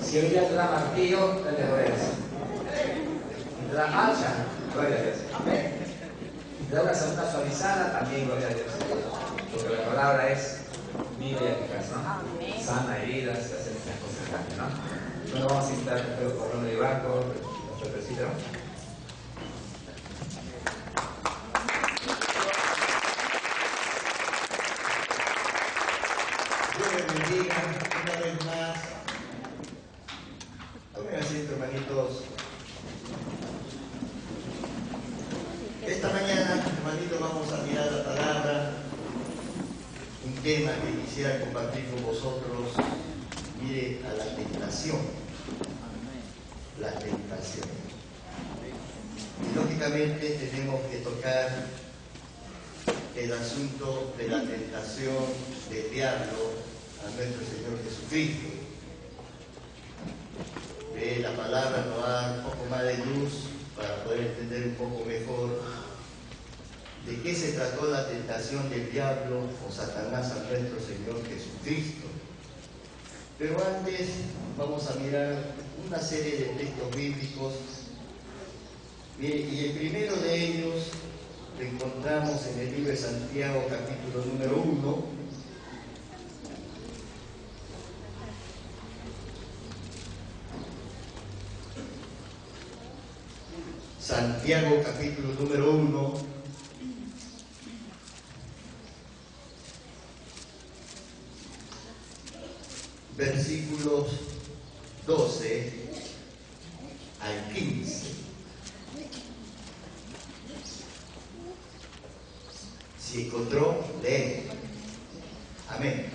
Si hoy día te da martillo, dale gloria a Dios. Si te da hacha, gloria a Dios. Amén. Si te da una segunda suavizada, también gloria a Dios. Porque la palabra es viva y eficaz, ¿no? Sana heridas, hace muchas cosas también, ¿no? Bueno, vamos a invitar al corrón de banco, nuestro presbítero. Dios les bendiga una vez más. Tomen asiento, hermanitos. Esta mañana, hermanitos, vamos a mirar la palabra. Un tema que quisiera compartir con vosotros. Mire a la tentación. La tentación. Y lógicamente tenemos que tocar el asunto de la tentación del diablo a nuestro Señor Jesucristo. La palabra nos da un poco más de luz para poder entender un poco mejor de qué se trató la tentación del diablo o Satanás a nuestro Señor Jesucristo. Pero antes vamos a mirar una serie de textos bíblicos. Mire, y el primero de ellos lo encontramos en el libro de Santiago, capítulo número 1. Santiago, capítulo número 1. Versículos 12 al 15. Si encontró, lee. Amén.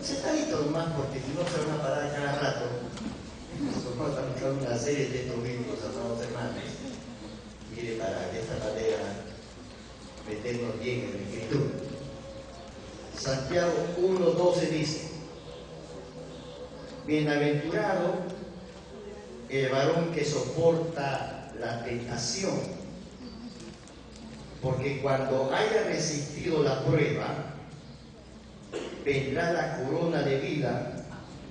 Sentadito nomás, porque si no se van a parar cada rato. Vamos a buscar una serie de textos bíblicos, amados hermanos. Mire, para de esta manera meternos bien en la Escritura. Santiago 1:12 dice: bienaventurado el varón que soporta la tentación, porque cuando haya resistido la prueba, vendrá la corona de vida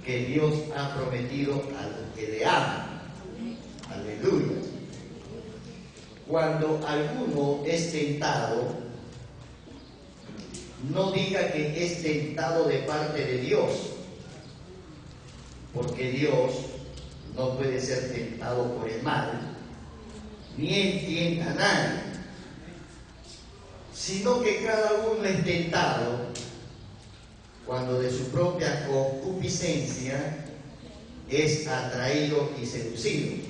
que Dios ha prometido a los que le aman. Aleluya. Cuando alguno es tentado, no diga que es tentado de parte de Dios, porque Dios no puede ser tentado por el mal, ni él tienta a nadie, sino que cada uno es tentado cuando de su propia concupiscencia es atraído y seducido.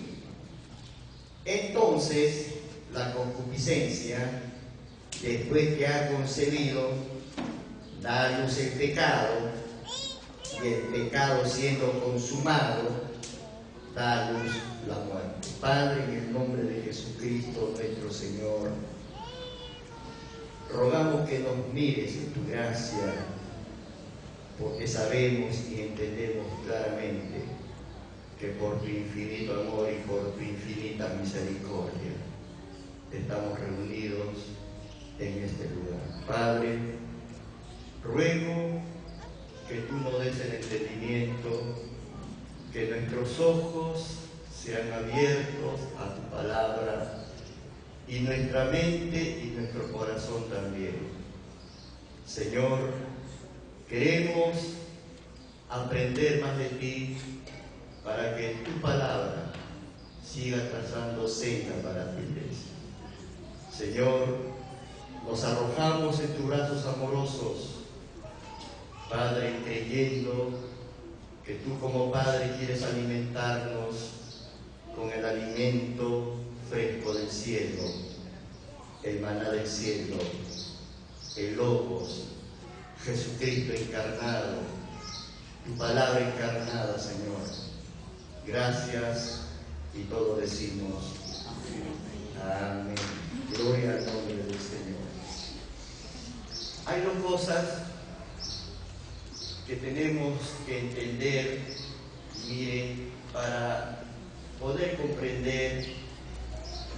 Entonces, la concupiscencia, después que ha concebido, da a luz el pecado, y el pecado siendo consumado, da a luz la muerte. Padre, en el nombre de Jesucristo, nuestro Señor, rogamos que nos mires en tu gracia, porque sabemos y entendemos claramente que por tu infinito amor y por tu infinita misericordia estamos reunidos en este lugar. Padre, ruego que tú nos des el entendimiento, que nuestros ojos sean abiertos a tu palabra y nuestra mente y nuestro corazón también. Señor, queremos aprender más de ti para que tu palabra siga trazando senda para tu iglesia. Señor, nos arrojamos en tus brazos amorosos, Padre, creyendo que tú como Padre quieres alimentarnos con el alimento fresco del cielo, el maná del cielo, el Logos, Jesucristo encarnado, tu palabra encarnada, Señor. Gracias y todos decimos amén. Gloria al nombre del Señor. Hay dos cosas que tenemos que entender, miren, para poder comprender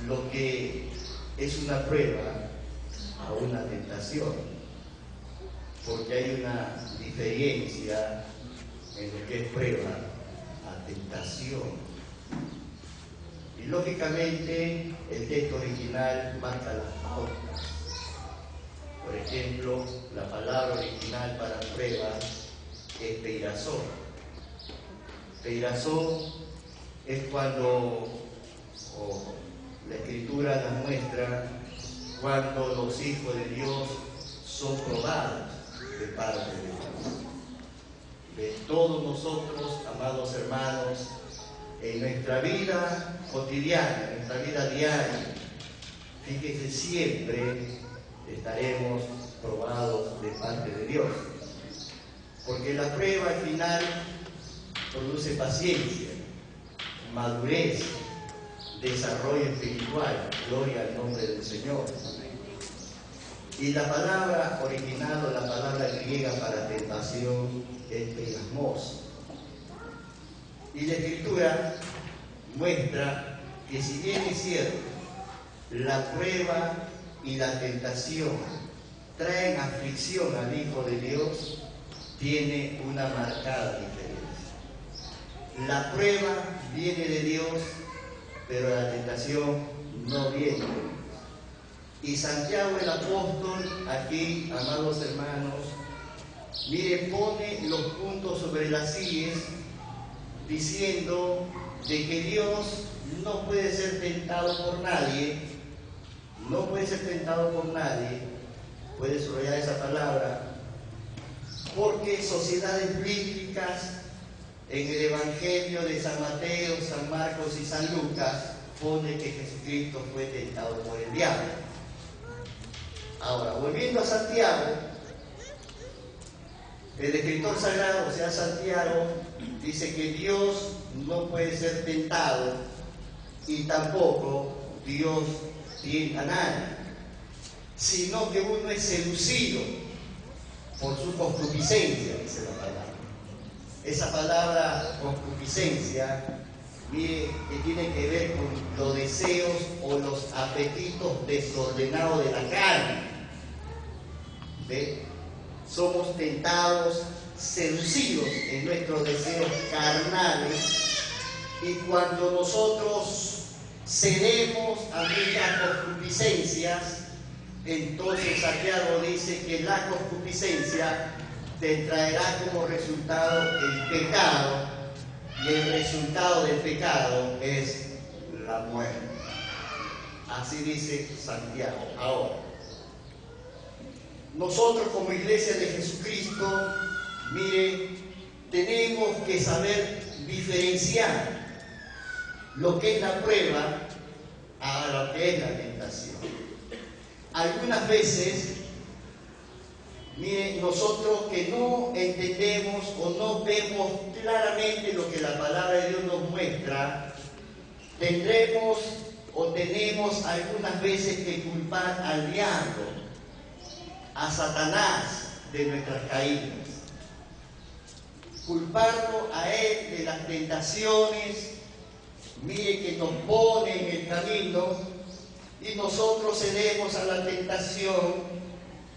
lo que es una prueba a una tentación, porque hay una diferencia en lo que es prueba a tentación. Y lógicamente el texto original marca las pautas. Por ejemplo, la palabra original para prueba es peirazón. Peirazón es cuando, o la Escritura nos muestra, cuando los hijos de Dios son probados de parte de Dios. De todos nosotros, amados hermanos, en nuestra vida cotidiana, en nuestra vida diaria, fíjese, siempre estaremos probados de parte de Dios. Porque la prueba al final produce paciencia, madurez, desarrollo espiritual. Gloria al nombre del Señor. Y la palabra original o la palabra griega para tentación es peirasmos. Y la Escritura muestra que si bien es cierto, la prueba y la tentación traen aflicción al Hijo de Dios, tiene una marcada diferencia. La prueba viene de Dios, pero la tentación no viene de Dios. Y Santiago el apóstol, aquí, amados hermanos, mire, pone los puntos sobre las íes, diciendo de que Dios no puede ser tentado por nadie, no puede ser tentado por nadie, puede subrayar esa palabra, porque sociedades bíblicas en el Evangelio de San Mateo, San Marcos y San Lucas pone que Jesucristo fue tentado por el diablo. Ahora, volviendo a Santiago, el escritor sagrado, o sea, Santiago, dice que Dios no puede ser tentado y tampoco Dios tienta a nadie, sino que uno es seducido por su concupiscencia, dice la palabra. Esa palabra concupiscencia, mire, que tiene que ver con los deseos o los apetitos desordenados de la carne. ¿Ve? Somos tentados, seducidos en nuestros deseos carnales, y cuando nosotros cedemos a nuestras concupiscencias, entonces Santiago dice que la concupiscencia te traerá como resultado el pecado, y el resultado del pecado es la muerte. Así dice Santiago. Ahora, nosotros como Iglesia de Jesucristo, mire, tenemos que saber diferenciar lo que es la prueba a lo que es la tentación. Algunas veces, mire, nosotros que no entendemos o no vemos claramente lo que la palabra de Dios nos muestra, tendremos o tenemos algunas veces que culpar al diablo, a Satanás de nuestras caídas, culparlo a él de las tentaciones, mire, que nos pone en el camino, y nosotros cedemos a la tentación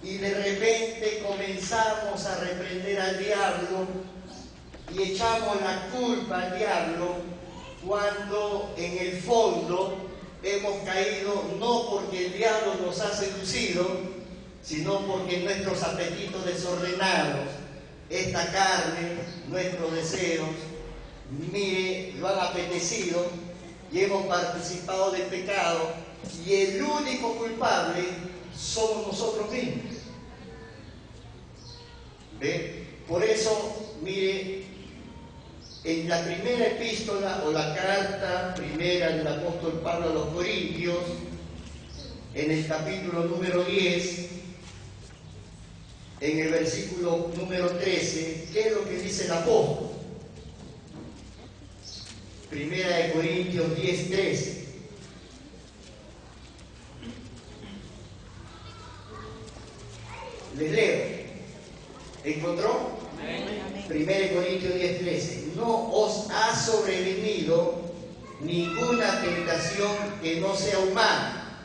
y de repente comenzamos a reprender al diablo y echamos la culpa al diablo, cuando en el fondo hemos caído no porque el diablo nos ha seducido, sino porque nuestros apetitos desordenados, esta carne, nuestros deseos, mire, lo han apetecido y hemos participado del pecado, y el único culpable somos nosotros mismos. ¿Ve? Por eso, mire, en la primera epístola o la carta primera del apóstol Pablo a los Corintios, en el capítulo número 10, en el versículo número 13, ¿qué es lo que dice el apóstol? Primera de Corintios 10, 13. Les leo. ¿Encontró? Primera de Corintios 10, 13. No os ha sobrevenido ninguna tentación que no sea humana.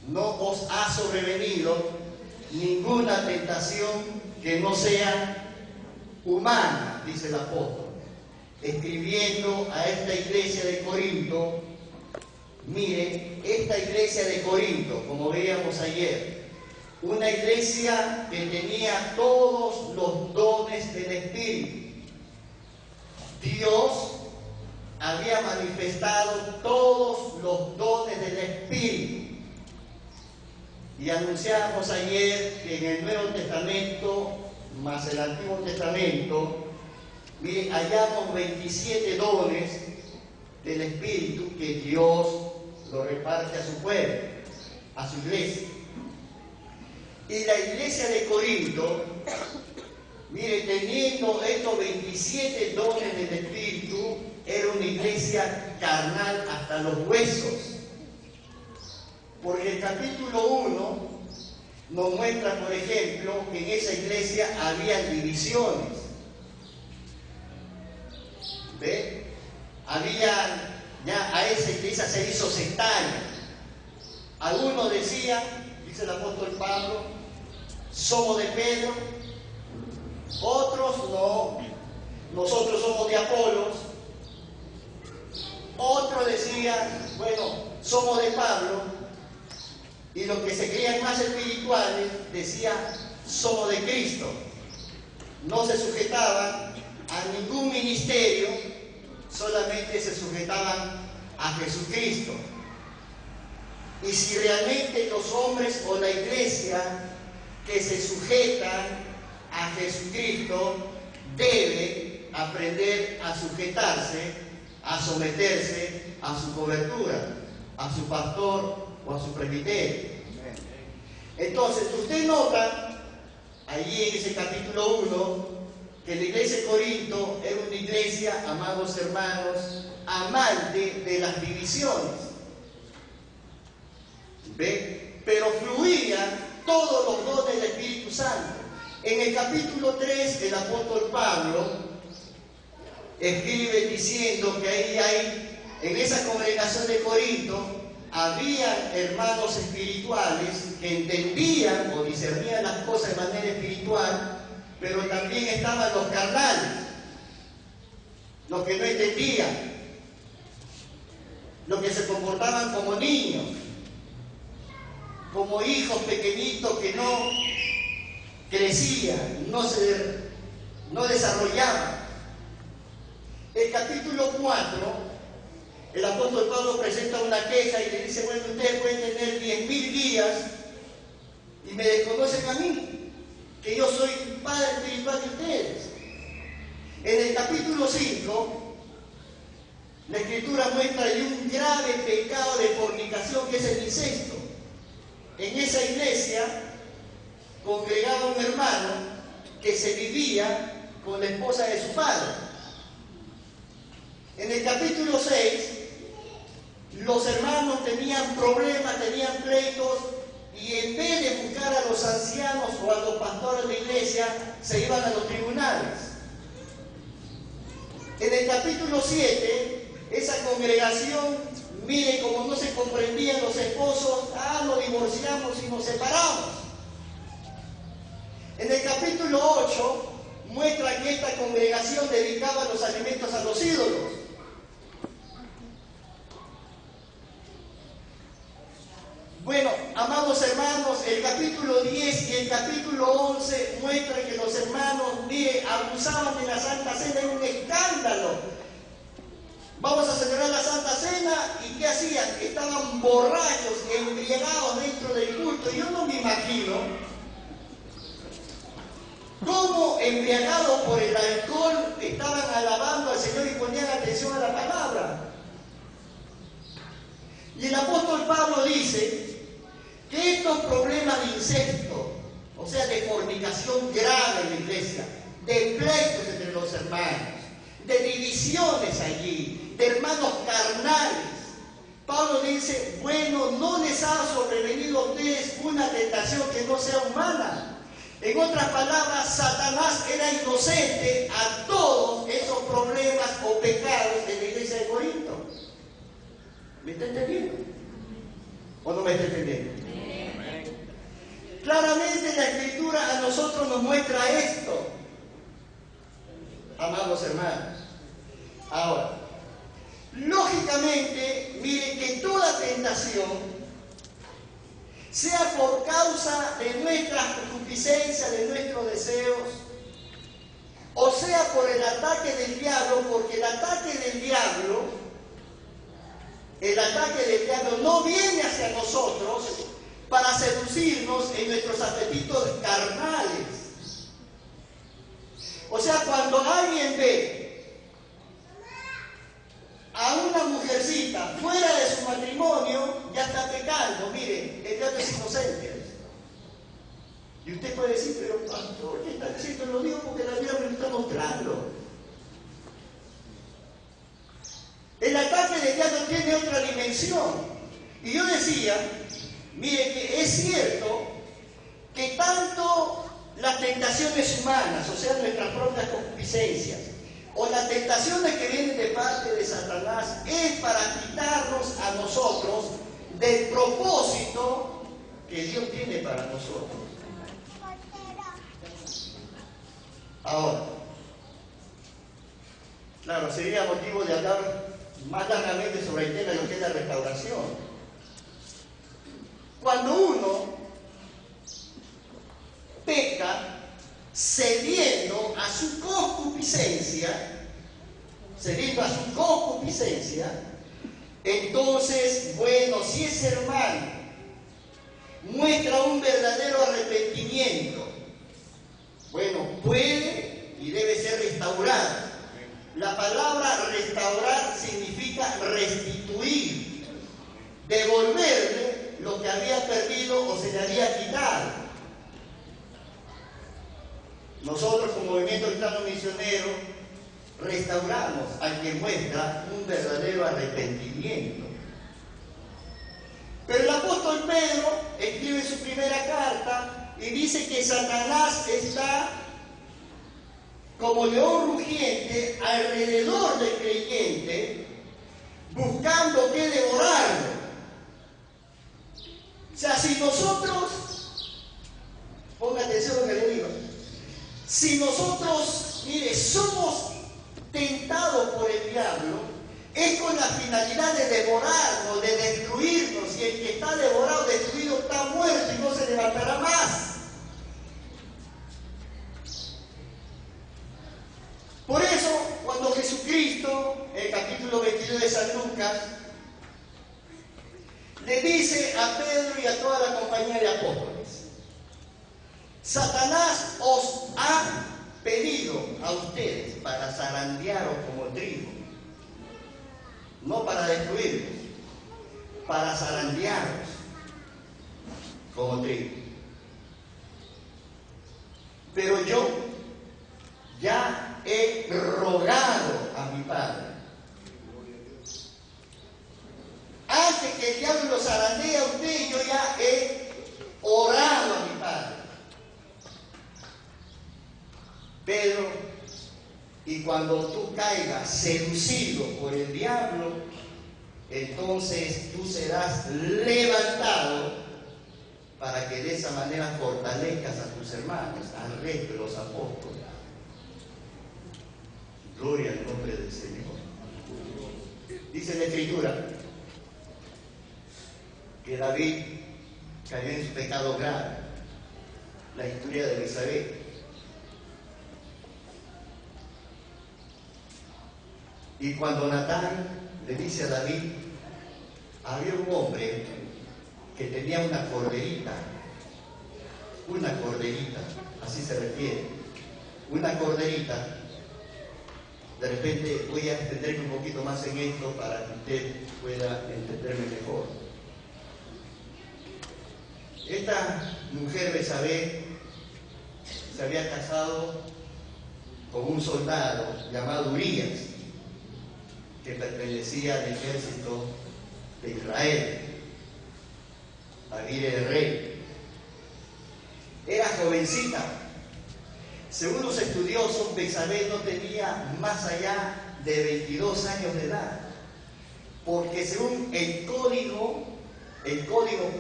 No os ha sobrevenido ninguna tentación que no sea humana, dice el apóstol, escribiendo a esta iglesia de Corinto. Miren, esta iglesia de Corinto, como veíamos ayer, una iglesia que tenía todos los dones del Espíritu. Dios había manifestado todos los dones del Espíritu. Y anunciamos ayer que en el Nuevo Testamento, más el Antiguo Testamento, miren, hallamos 27 dones del Espíritu que Dios lo reparte a su pueblo, a su iglesia. Y la iglesia de Corinto, mire, teniendo estos 27 dones del Espíritu, era una iglesia carnal hasta los huesos. Porque el capítulo 1 nos muestra, por ejemplo, que en esa iglesia había divisiones. ¿Ve? Ya a esa iglesia se hizo sectaria. Algunos decían, dice el apóstol Pablo, somos de Pedro, otros no, nosotros somos de Apolos, otros decían, bueno, somos de Pablo, y los que se creían más espirituales decían, somos de Cristo. No se sujetaban a ningún ministerio, solamente se sujetaban a Jesucristo. Y si realmente los hombres o la iglesia que se sujetan a Jesucristo debe aprender a sujetarse, a someterse a su cobertura, a su pastor o a su presbiterio. Entonces, usted nota allí en ese capítulo 1 que la iglesia de Corinto era una iglesia, amados hermanos, amante de las divisiones. ¿Ve? Pero fluían todos los dones del Espíritu Santo. En el capítulo 3, el apóstol Pablo escribe diciendo que ahí hay, en esa congregación de Corinto, había hermanos espirituales que entendían o discernían las cosas de manera espiritual, pero también estaban los carnales, los que no entendían, los que se comportaban como niños, como hijos pequeñitos que no crecían, no desarrollaban. El capítulo 4, el apóstol Pablo presenta una queja y le dice, bueno, ustedes pueden tener 10.000 días y me desconocen a mí, que yo soy padre espiritual de ustedes. En el capítulo 5, la Escritura muestra un grave pecado de fornicación que es el incesto. En esa iglesia congregaba un hermano que se vivía con la esposa de su padre. En el capítulo 6, los hermanos tenían problemas, tenían pleitos, y en vez de buscar a los ancianos o a los pastores de la iglesia, se iban a los tribunales. En el capítulo 7, esa congregación, mire, como no se comprendían los esposos, nos divorciamos y nos separamos. En el capítulo 8, muestra que esta congregación dedicaba los alimentos a los ídolos. Bueno, amados hermanos, el capítulo 10 y el capítulo 11 muestran que los hermanos, mire, abusaban de la Santa Cena, era un escándalo. Vamos a celebrar la Santa Cena, ¿y qué hacían? Estaban borrachos, embriagados dentro del culto. Yo no me imagino cómo, embriagados por el alcohol, estaban alabando al Señor y ponían atención a la palabra. Y el apóstol Pablo dice que estos problemas de incesto, o sea, de fornicación grave en la iglesia, de pleitos entre los hermanos, de divisiones allí, de hermanos carnales, Pablo dice, bueno, no les ha sobrevenido a ustedes una tentación que no sea humana. En otras palabras, Satanás era inocente a todos esos problemas o pecados de la iglesia de Corinto. ¿Me está entendiendo? ¿O no me está entendiendo? Claramente la Escritura a nosotros nos muestra esto. hermanos. Ahora, lógicamente, miren que toda tentación, sea por causa de nuestra concupiscencia, de nuestros deseos, o sea por el ataque del diablo, porque el ataque del diablo no viene hacia nosotros para seducirnos en nuestros apetitos carnales. O sea, cuando alguien ve a una mujercita fuera de su matrimonio, ya está pecando. Miren, el diablo es inocente. Y usted puede decir, pero pastor, ¿qué está diciendo? Lo digo porque la Biblia me lo está mostrando. El ataque del diablo tiene otra dimensión. Y yo decía, mire, que es cierto que tanto las tentaciones humanas, o sea, nuestras propias concupiscencias, o las tentaciones que vienen de parte de Satanás, es para quitarnos a nosotros del propósito que Dios tiene para nosotros. Ahora, claro, sería motivo de hablar más largamente sobre el tema de lo que es la restauración. Cuando uno peca cediendo a su concupiscencia, entonces, bueno, si ese hermano muestra un verdadero arrepentimiento, bueno, puede y debe ser restaurado. La palabra restaurar significa restituir, devolverle lo que había perdido o se le había quitado. Nosotros, como Movimiento Cristiano Misionero, restauramos al que muestra un verdadero arrepentimiento. Pero el apóstol Pedro escribe en su primera carta y dice que Satanás está como león rugiente alrededor del creyente, buscando que devorarlo. O sea, si nosotros, ponga atención a lo que le digo, si nosotros, mire, somos tentados por el diablo, es con la finalidad de devorarnos, de destruirnos, y el que está devorado, destruido, está muerto y no se levantará más. Por eso, cuando Jesucristo, en el capítulo 22 de San Lucas, le dice a Pedro y a toda la compañía de apóstoles: Satanás os ha pedido a ustedes para zarandearos como trigo, no para destruirlos, para zarandearos como trigo. Pero yo ya he rogado a mi Padre. Antes que el diablo lo zarandee a usted, yo ya he orado a mi Padre. Pedro, y cuando tú caigas seducido por el diablo, entonces tú serás levantado para que de esa manera fortalezcas a tus hermanos, al resto de los apóstoles. Gloria al nombre del Señor. Dice la Escritura que David cayó en su pecado grave. La historia de Betsabé. Y cuando Natán le dice a David, había un hombre que tenía una corderita, así se refiere, una corderita. De repente voy a extenderme un poquito más en esto para que usted pueda entenderme mejor. Esta mujer Betsabé se había casado con un soldado llamado Urías, que pertenecía al ejército de Israel. David era el rey. Era jovencita. Según los estudiosos, Betsabé no tenía más allá de 22 años de edad, porque según el código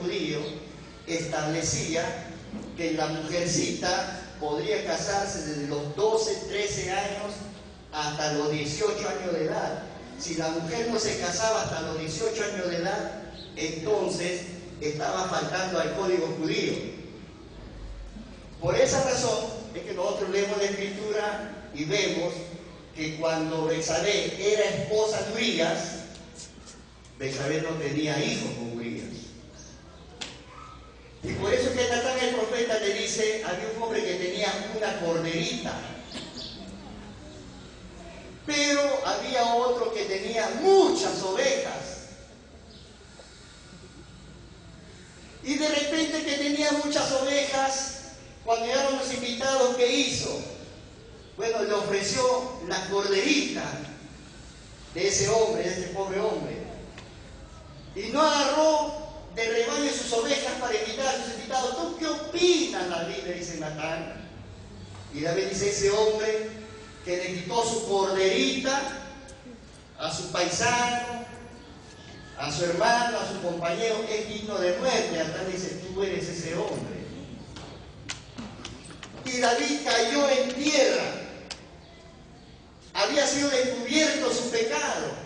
judío establecía que la mujercita podría casarse desde los 12, 13 años hasta los 18 años de edad. Si la mujer no se casaba hasta los 18 años de edad, entonces estaba faltando al código judío. Por esa razón es que nosotros leemos la Escritura y vemos que cuando Betsabé era esposa de Urías, Betsabé no tenía hijos con Urías. Y por eso que Natán el profeta le dice, había un hombre que tenía una corderita, pero había otro que tenía muchas ovejas. Y de repente que tenía muchas ovejas, cuando llegaron los invitados, ¿qué hizo? Bueno, le ofreció la corderita de ese hombre, de ese pobre hombre. Y no agarró del rebaño sus ovejas para invitar a sus invitados. ¿Tú qué opinas, David? Le dice Natán. Y David dice, ese hombre que le quitó su corderita a su paisano, a su hermano, a su compañero, es digno de muerte. Natán dice, tú eres ese hombre. Y David cayó en tierra. Había sido descubierto su pecado.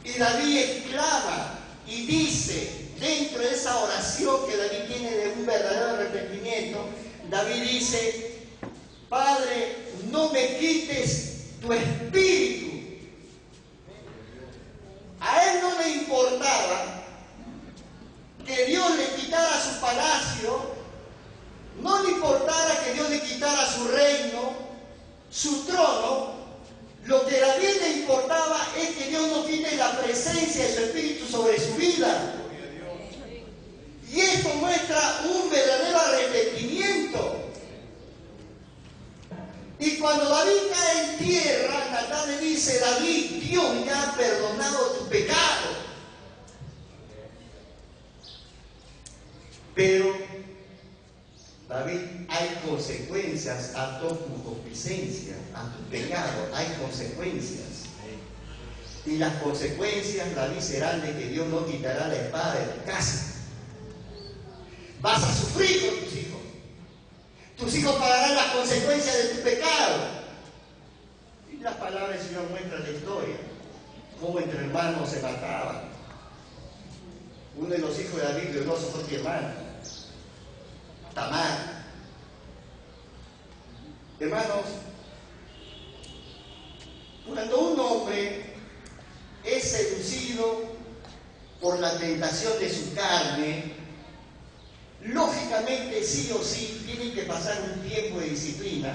Y David exclama y dice, dentro de esa oración que David tiene de un verdadero arrepentimiento, David dice, Padre, no me quites tu espíritu. A él no le importaba que Dios le quitara su palacio, no le importara que Dios le quitara su reino, su trono. Lo que a David le importaba es que Dios no quite la presencia de su espíritu sobre su vida. Y esto muestra un verdadero arrepentimiento. Y cuando David cae en tierra, Natán le dice, David, Dios ya ha perdonado tu pecado. Pero David, hay consecuencias a tu concupiscencia, a tu pecado, hay consecuencias. Y las consecuencias, David, serán de que Dios no quitará la espada de tu casa. Vas a sufrir con tus hijos. Tus hijos pagarán las consecuencias de tu pecado. Y las palabras del Señor muestran la historia, cómo entre hermanos se mataban. Uno de los hijos de David violó a su propia hermana, Tamar. Hermanos, cuando un hombre es seducido por la tentación de su carne, lógicamente sí o sí tiene que pasar un tiempo de disciplina,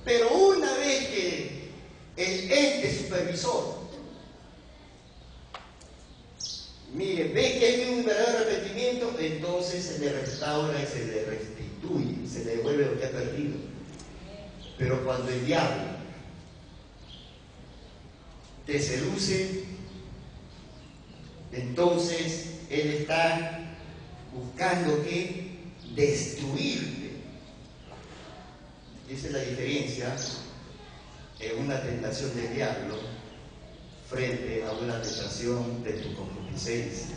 pero una vez que el ente supervisor, mire, ve que hay un verdadero arrepentimiento, entonces se le restaura y se le restituye, se le devuelve lo que ha perdido. Pero cuando el diablo te seduce, entonces él está buscando que destruirte. Esa es la diferencia en una tentación del diablo frente a una tentación de tu concupiscencia.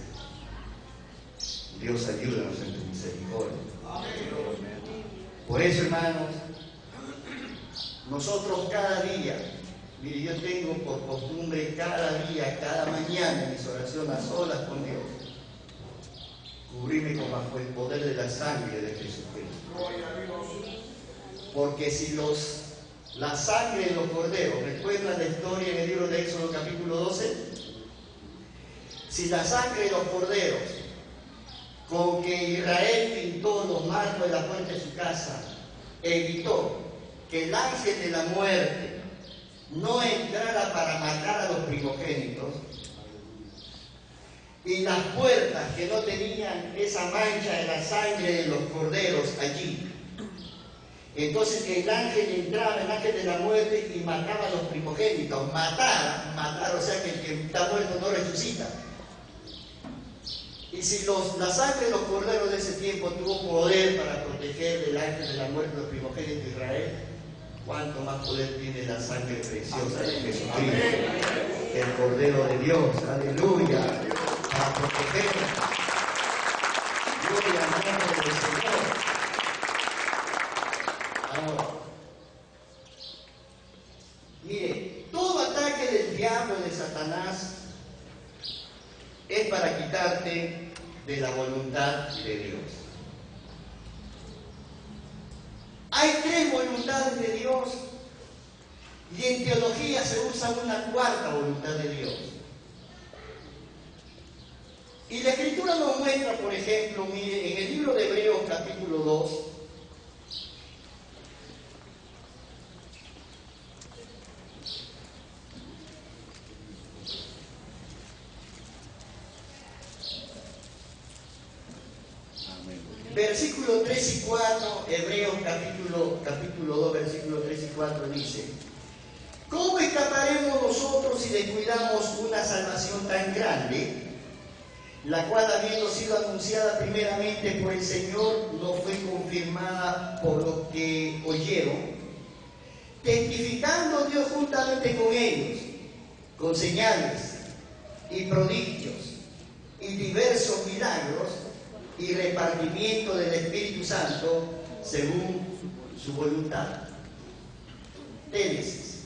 Dios, ayúdanos en tu misericordia. Por eso, hermanos, nosotros cada día, mire, yo tengo por costumbre cada día, cada mañana en mis oraciones a solas con Dios, cubrirme con bajo el poder de la sangre de Jesucristo. Porque si la sangre de los corderos, ¿recuerdan la historia en el libro de Éxodo capítulo 12? Si la sangre de los corderos, con que Israel pintó los marcos de la puerta de su casa, evitó que el ángel de la muerte no entrara para matar a los primogénitos, y las puertas que no tenían esa mancha de la sangre de los corderos allí, entonces el ángel entraba, el ángel de la muerte, y mataba a los primogénitos. Matar, o sea que el que está muerto no resucita. Y si la sangre de los corderos de ese tiempo tuvo poder para proteger del ángel de la muerte de los primogénitos de Israel, ¿cuánto más poder tiene la sangre preciosa de Jesucristo, el Cordero de Dios? Aleluya, para protegernos. Gloria al nombre del Señor. Ahora, parte de la voluntad de Dios. Hay 3 voluntades de Dios y en teología se usa una 4ª voluntad de Dios. Y la Escritura nos muestra, por ejemplo, mire, en el libro de Hebreos capítulo 2, versículo 3 y 4, Hebreos capítulo 2, versículo 3 y 4 dice: ¿cómo escaparemos nosotros si descuidamos una salvación tan grande, la cual, habiendo sido anunciada primeramente por el Señor, no fue confirmada por los que oyeron, testificando Dios juntamente con ellos, con señales y prodigios y diversos milagros y repartimiento del Espíritu Santo según su voluntad? Ténesis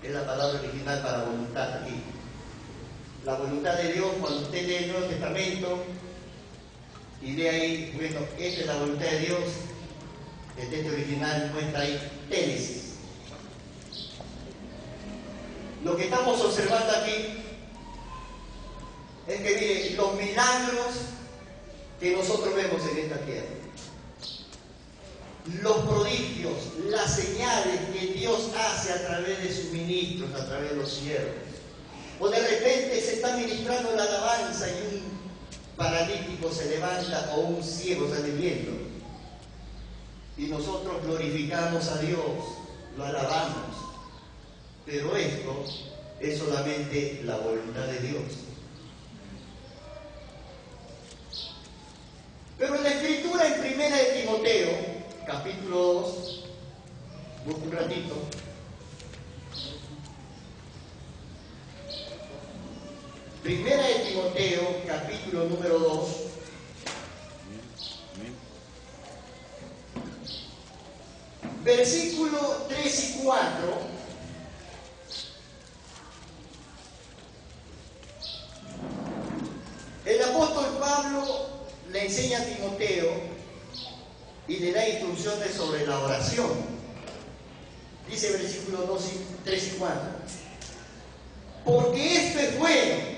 es la palabra original para voluntad aquí. La voluntad de Dios, cuando usted lee el Nuevo Testamento y lee ahí, bueno, esta es la voluntad de Dios, el texto original muestra ahí ténesis. Lo que estamos observando aquí es que, mire, los milagros que nosotros vemos en esta tierra, los prodigios, las señales que Dios hace a través de sus ministros, a través de los siervos, o de repente se está ministrando la alabanza y un paralítico se levanta o un ciego sale viendo, y nosotros glorificamos a Dios, lo alabamos, pero esto es solamente la voluntad de Dios. Pero en la Escritura, en 1 de Timoteo, capítulo 2, busco un ratito. Primera de Timoteo, capítulo número 2. Versículo 3 y 4. El apóstol Pablo le enseña a Timoteo y le da instrucciones sobre la oración. Dice versículo 3 y 4: porque esto es bueno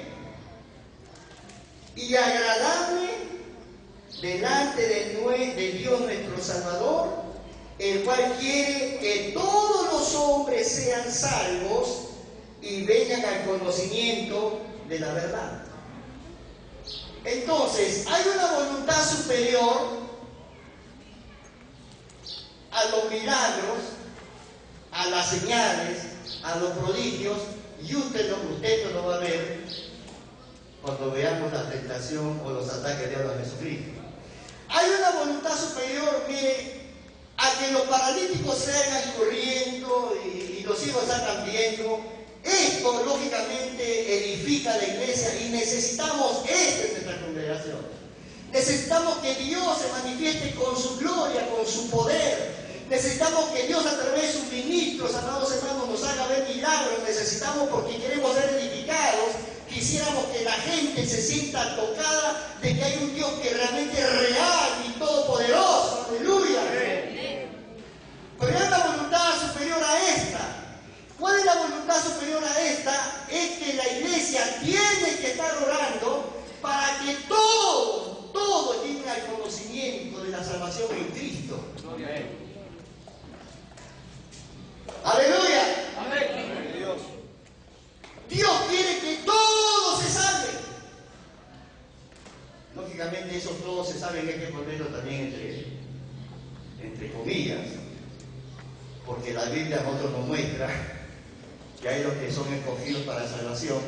y agradable delante de Dios nuestro Salvador, el cual quiere que todos los hombres sean salvos y vengan al conocimiento de la verdad. Entonces, hay una voluntad superior a los milagros, a las señales, a los prodigios, y usted lo va a ver cuando veamos la tentación o los ataques de a Jesucristo. Hay una voluntad superior, mire, a que los paralíticos salgan corriendo y los ciegos salgan viendo. Esto, lógicamente, edifica la iglesia y necesitamos esto en nuestra congregación. Necesitamos que Dios se manifieste con su gloria, con su poder. Necesitamos que Dios, a través de sus ministros, amados hermanos, nos haga ver milagros. Necesitamos, porque queremos ser edificados, quisiéramos que la gente se sienta tocada de que hay un Dios que realmente es real y todopoderoso. ¡Aleluya! Pero hay una voluntad superior a esta. ¿Cuál es la voluntad superior a esta? Es que la iglesia tiene que estar orando para que todos lleguen al conocimiento de la salvación en Cristo. Amén. ¡Aleluya! Amén. Dios quiere que todos se salven. Lógicamente, esos todos se salven, hay que ponerlo también entre comillas, porque la Biblia a nosotros nos muestra que hay los que son escogidos para salvación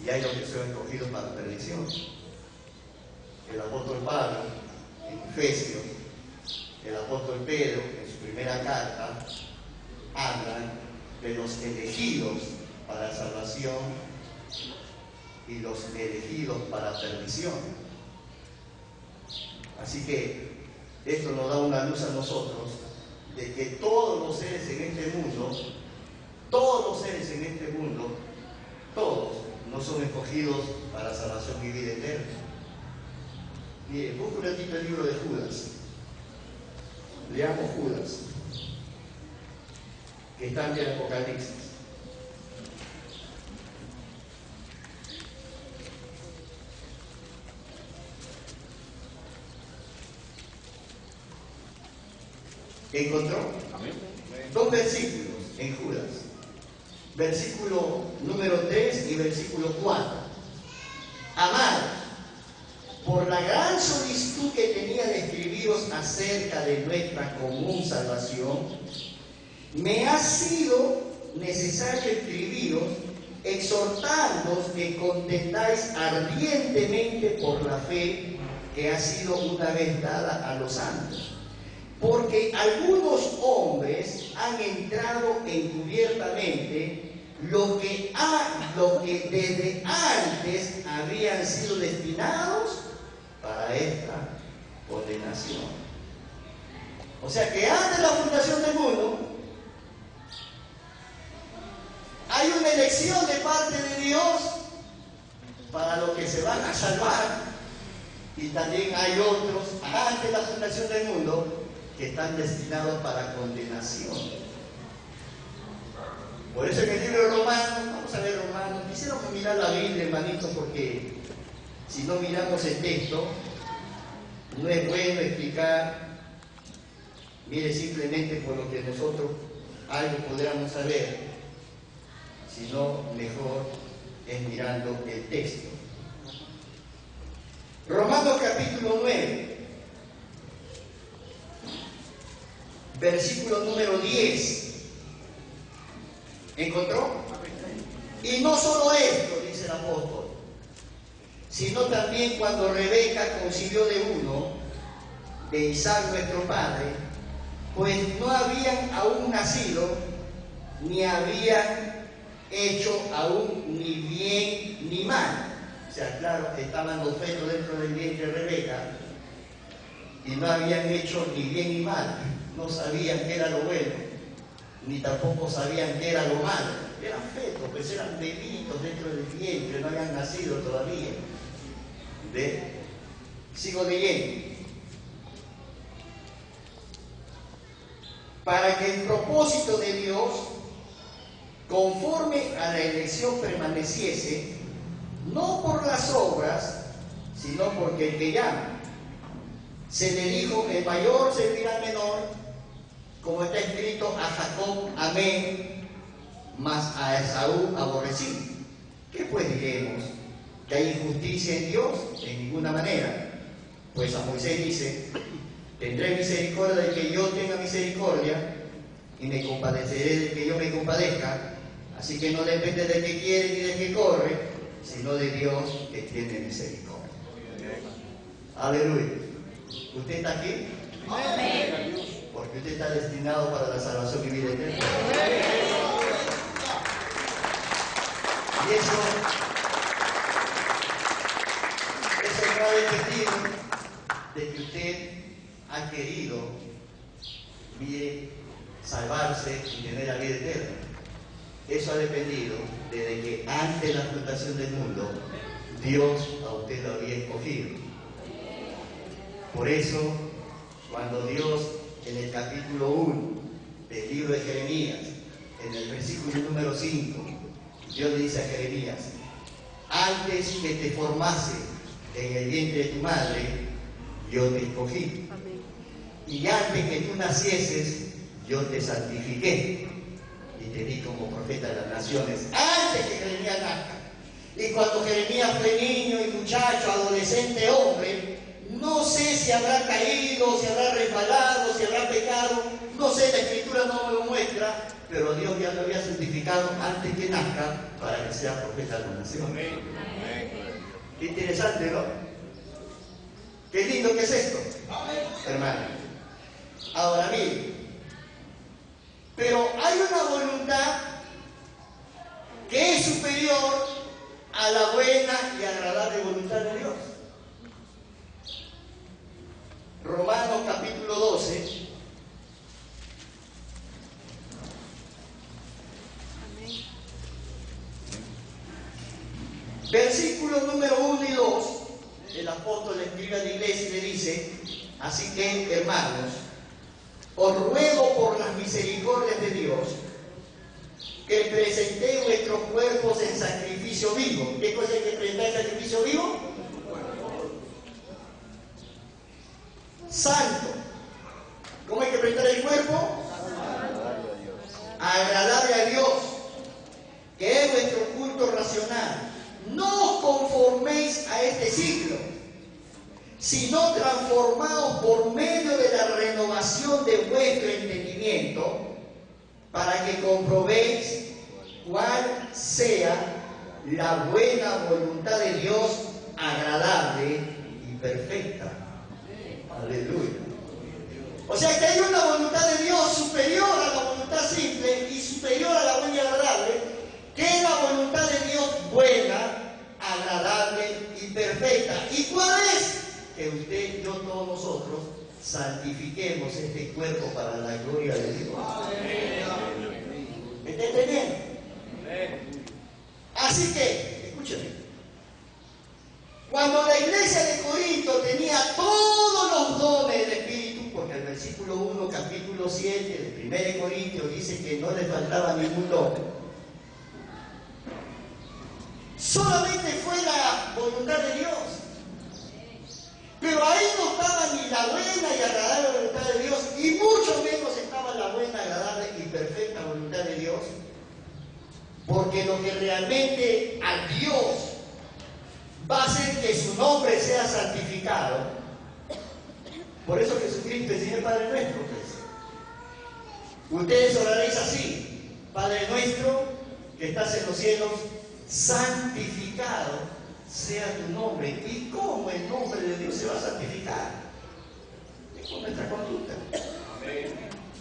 y hay los que son escogidos para perdición. El apóstol Pablo en Efesios, el apóstol Pedro en su primera carta hablan de los elegidos para salvación y los elegidos para perdición. Así que esto nos da una luz a nosotros de que todos los seres en este mundo, todos no son escogidos para salvación y vida eterna. Mire, busco un ratito el libro de Judas. Leamos Judas, que está en el Apocalipsis. ¿Encontró? Dos versículos en Judas. Versículo número 3 y versículo 4. Amados, por la gran solicitud que tenía de escribiros acerca de nuestra común salvación, me ha sido necesario escribiros, exhortándoos que contendáis ardientemente por la fe que ha sido una vez dada a los santos. Porque algunos hombres han entrado encubiertamente lo que desde antes habían sido destinados para esta condenación. O sea que antes de la fundación del mundo hay una elección de parte de Dios para los que se van a salvar, y también hay otros antes de la fundación del mundo que están destinados para condenación. Por eso en el libro de Romanos, vamos a ver Romanos, quisiéramos mirar la Biblia, hermanitos, porque si no miramos el texto, no es bueno explicar. Mire, simplemente por lo que nosotros algo podríamos saber, sino mejor es mirando el texto. Romanos capítulo 9, versículo número 10. ¿Encontró? Y no solo esto, dice el apóstol, sino también cuando Rebeca concibió de uno, de Isaac nuestro padre, pues no habían aún nacido, ni habían hecho aún ni bien ni mal. O sea, claro, estaban los fetos dentro del vientre de Rebeca y no habían hecho ni bien ni mal. No sabían qué era lo bueno, ni tampoco sabían qué era lo malo. Eran fetos, pues eran bebitos dentro del vientre, no habían nacido todavía. ¿Ve? Sigo leyendo. Para que el propósito de Dios, conforme a la elección, permaneciese, no por las obras, sino porque el que llama. Se le dijo, el mayor servirá al menor, como está escrito, a Jacob amé, mas a Esaú aborrecí. ¿Qué pues diremos? ¿Que hay injusticia en Dios? En ninguna manera. Pues a Moisés dice, tendré misericordia del que yo tenga misericordia, y me compadeceré del que yo me compadezca. Así que no depende del que quiere ni del que corre, sino de Dios que tiene misericordia. Aleluya. ¿Usted está aquí? Amén. Porque usted está destinado para la salvación y vida eterna. Y eso no ha dependido de que usted ha querido, mire, salvarse y tener la vida eterna. Eso ha dependido desde que antes de la fundación del mundo, Dios a usted lo había escogido. Por eso, cuando Dios, en el capítulo 1 del libro de Jeremías, en el versículo número 5, Dios le dice a Jeremías, antes que te formase en el vientre de tu madre, yo te escogí. Y antes que tú nacieses, yo te santifiqué y te di como profeta de las naciones, antes que Jeremías nazca. Y cuando Jeremías fue niño y muchacho, adolescente, hombre, no sé si habrá caído, si habrá resbalado, si habrá pecado, no sé, la escritura no me lo muestra, pero Dios ya lo había santificado antes que nazca para que sea profeta de las naciones. Qué interesante, ¿no? Qué lindo que es esto, hermano. Ahora bien, pero hay una voluntad que es superior a la buena y agradable voluntad de Dios. Romanos capítulo 12. Versículo número 1 y 2, el apóstol le escribe a la iglesia y le dice: así que, hermanos, os ruego por las misericordias de Dios que presentéis vuestros cuerpos en sacrificio vivo. ¿Qué cosa hay que presentar en sacrificio vivo? Santo. ¿Cómo hay que presentar el cuerpo? Agradable a Dios, que es vuestro culto racional. No os conforméis a este siglo, sino transformaos por medio de la renovación de vuestro entendimiento, para que comprobéis cuál sea la buena voluntad de Dios, agradable y perfecta. Aleluya. O sea que hay una voluntad de Dios superior a la voluntad simple y superior a la buena y agradable, que es la voluntad de Dios buena, agradable y perfecta. ¿Y cuál es? Que usted, yo, todos nosotros santifiquemos este cuerpo para la gloria de Dios. ¿Me está entendiendo? Así que, escúcheme, cuando la iglesia de Corinto tenía todos los dones del Espíritu, porque el versículo 1, capítulo 7 de 1 Corintios dice que no le faltaba ningún don, solamente fue la voluntad de Dios. Pero ahí no estaba ni la buena y agradable voluntad de Dios, y mucho menos estaba la buena, agradable y perfecta voluntad de Dios, porque lo que realmente a Dios va a hacer que su nombre sea santificado. Por eso Jesucristo es el Padre nuestro, pues. Ustedes oraréis así: Padre nuestro que estás en los cielos, santificado sea tu nombre. ¿Y cómo el nombre de Dios se va a santificar? Es con nuestra conducta,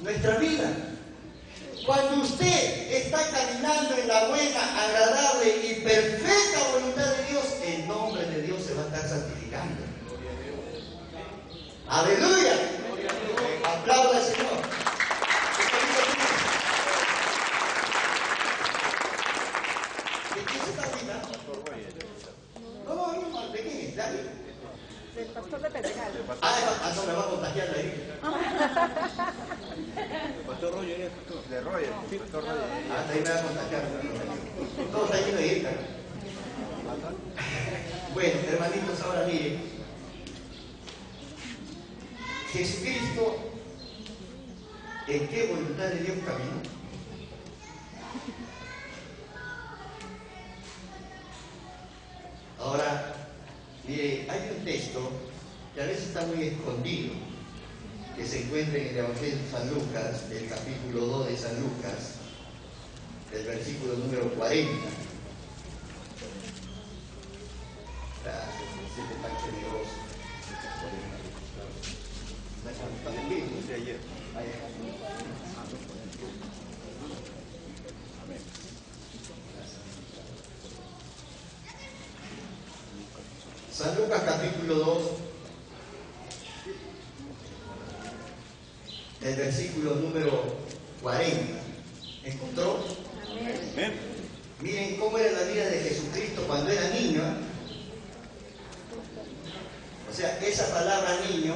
nuestra vida. Cuando usted está caminando en la buena, agradable y perfecta voluntad de Dios, el nombre de Dios se va a estar santificando. ¡Aleluya! Aplauda al Señor. ¿De quién se está olvidando? No, ¿de quién es? ¿Dale? Del pastor de Pedregal. No me va a contagiar la hija. Pastor Roger es de Roger. Pastor Roger. Ahí me va a contagiar. Todo está lleno de hija. Bueno, hermanitos, ahora miren. Jesucristo, ¿en qué voluntad de Dios caminó? Ahora, mire, hay un texto que a veces está muy escondido, que se encuentra en el Evangelio de San Lucas, del capítulo 2 de San Lucas, del versículo número 40. Gracias, siete tan generoso. De ayer. San Lucas capítulo 2, el versículo número 40. ¿Encontró? Amén. Miren cómo era la vida de Jesucristo cuando era niño. O sea, esa palabra niño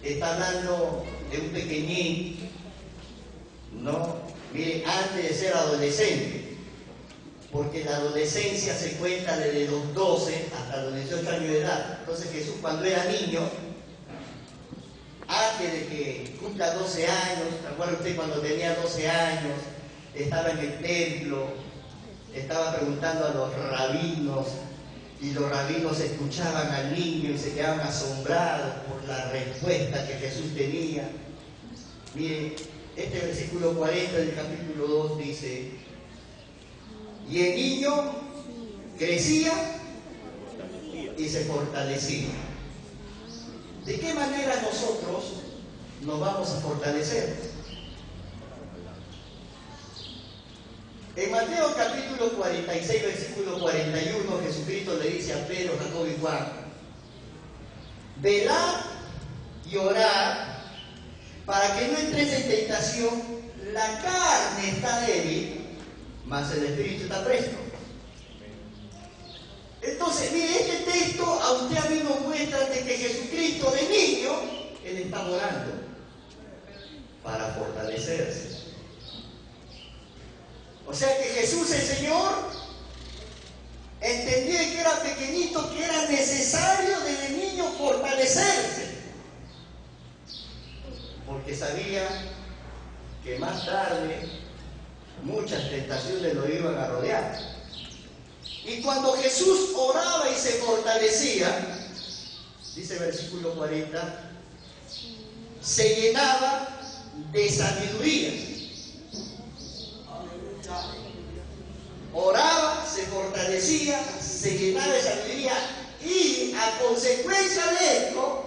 está hablando de un pequeñín, ¿no? Miren, antes de ser adolescente. Porque la adolescencia se cuenta desde los 12 hasta los 18 años de edad. Entonces Jesús, cuando era niño, antes de que cumpla 12 años, ¿se acuerda usted cuando tenía 12 años? Estaba en el templo, estaba preguntando a los rabinos, y los rabinos escuchaban al niño y se quedaban asombrados por la respuesta que Jesús tenía. Miren, este versículo 40 del capítulo 2 dice: y el niño crecía y se fortalecía. ¿De qué manera nosotros nos vamos a fortalecer? En Mateo capítulo 46, versículo 41, Jesucristo le dice a Pedro, Jacobo y Juan: velad y orad para que no entréis en tentación. La carne está débil, mas el espíritu está presto. Entonces, mire, este texto a usted a mí nos muestra de que Jesucristo de niño, Él está orando para fortalecerse. O sea que Jesús el Señor entendía que era pequeñito, que era necesario desde niño fortalecerse, porque sabía que más tarde muchas tentaciones lo iban a rodear. Y cuando Jesús oraba y se fortalecía, dice versículo 40, se llenaba de sabiduría. Oraba, se fortalecía, se llenaba de sabiduría y a consecuencia de esto,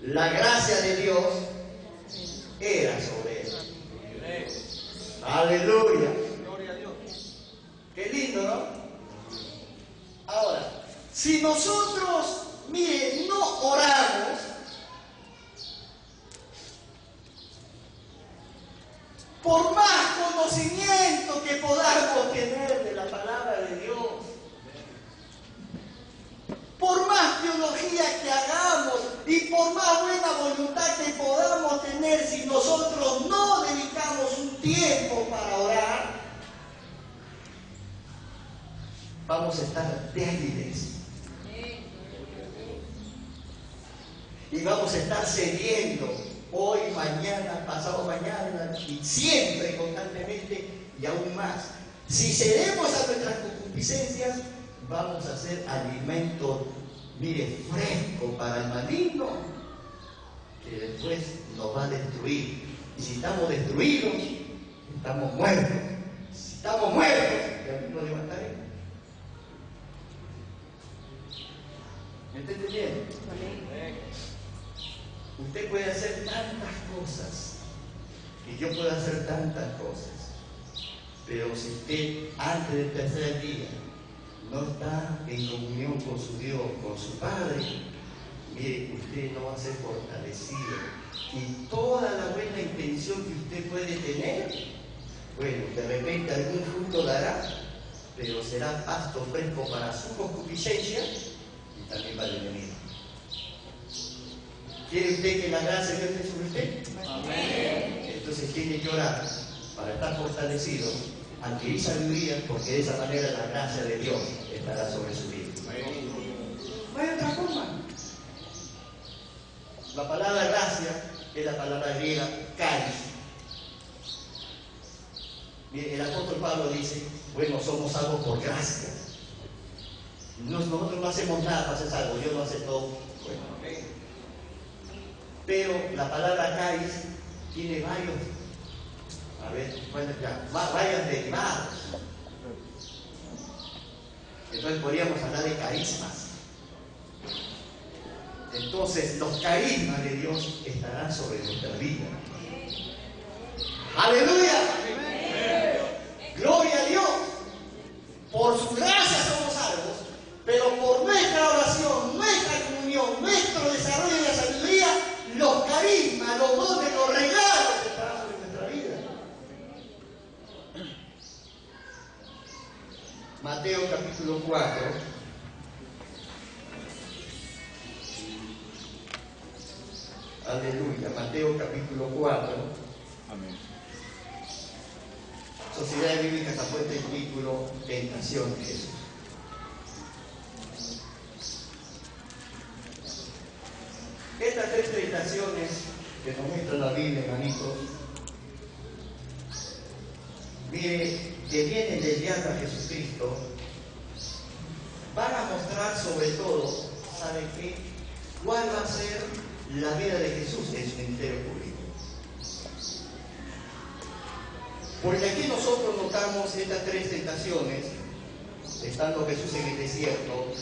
la gracia de Dios era sobre él. Aleluya. Gloria a Dios. Qué lindo, ¿no? Ahora, si nosotros, miren, no oramos, por más conocimiento que podamos tener de la palabra de Dios, por más teología que hagamos y por más buena voluntad que podamos tener, si nosotros no dedicamos un tiempo para orar, vamos a estar débiles. Y vamos a estar cediendo hoy, mañana, pasado mañana y siempre, constantemente y aún más. Si cedemos a nuestras concupiscencias, vamos a ser alimento, mire, fresco para el maligno, que después nos va a destruir. Y si estamos destruidos, estamos muertos. Si estamos muertos, ya nos levantaremos. ¿Me está entendiendo? Usted puede hacer tantas cosas y yo puedo hacer tantas cosas, pero si usted antes del tercer día no está en comunión con su Dios, con su Padre, mire, usted no va a ser fortalecido. Y toda la buena intención que usted puede tener, bueno, de repente algún fruto dará, pero será pasto fresco para su concupiscencia y también para el enemigo. ¿Quiere usted que la gracia de Dios esté sobre usted? Amén. Entonces tiene que orar para estar fortalecido, adquirir sabiduría, porque de esa manera la gracia de Dios estará sobre su vida. No hay otra forma. La palabra gracia es la palabra griega caris. El apóstol Pablo dice, bueno, somos salvos por gracia. Nosotros no hacemos nada para ser salvos, Dios lo hace todo. Bueno, pero la palabra caris tiene varios, varias derivadas. Entonces podríamos hablar de carismas. Entonces los carismas de Dios estarán sobre nuestra vida. ¡Aleluya! ¡Gloria a Dios! Por su gracia somos salvos, pero por nuestra oración, nuestra comunión, nuestro desarrollo de la sabiduría, los carismas, los dones, los regalos estarán sobre nuestra vida. Mateo capítulo 4. Aleluya. Mateo capítulo 4. Amén. Sociedad Bíblica San Fuente, el título Tentación de Jesús. Estas tres tentaciones que nos muestra la Biblia, hermanitos, mire, que vienen del diablo a Jesucristo, van a mostrar sobre todo, ¿sabe qué? ¿Cuál va a ser la vida de Jesús en su ministerio público? Porque aquí nosotros notamos estas tres tentaciones, estando Jesús en el desierto,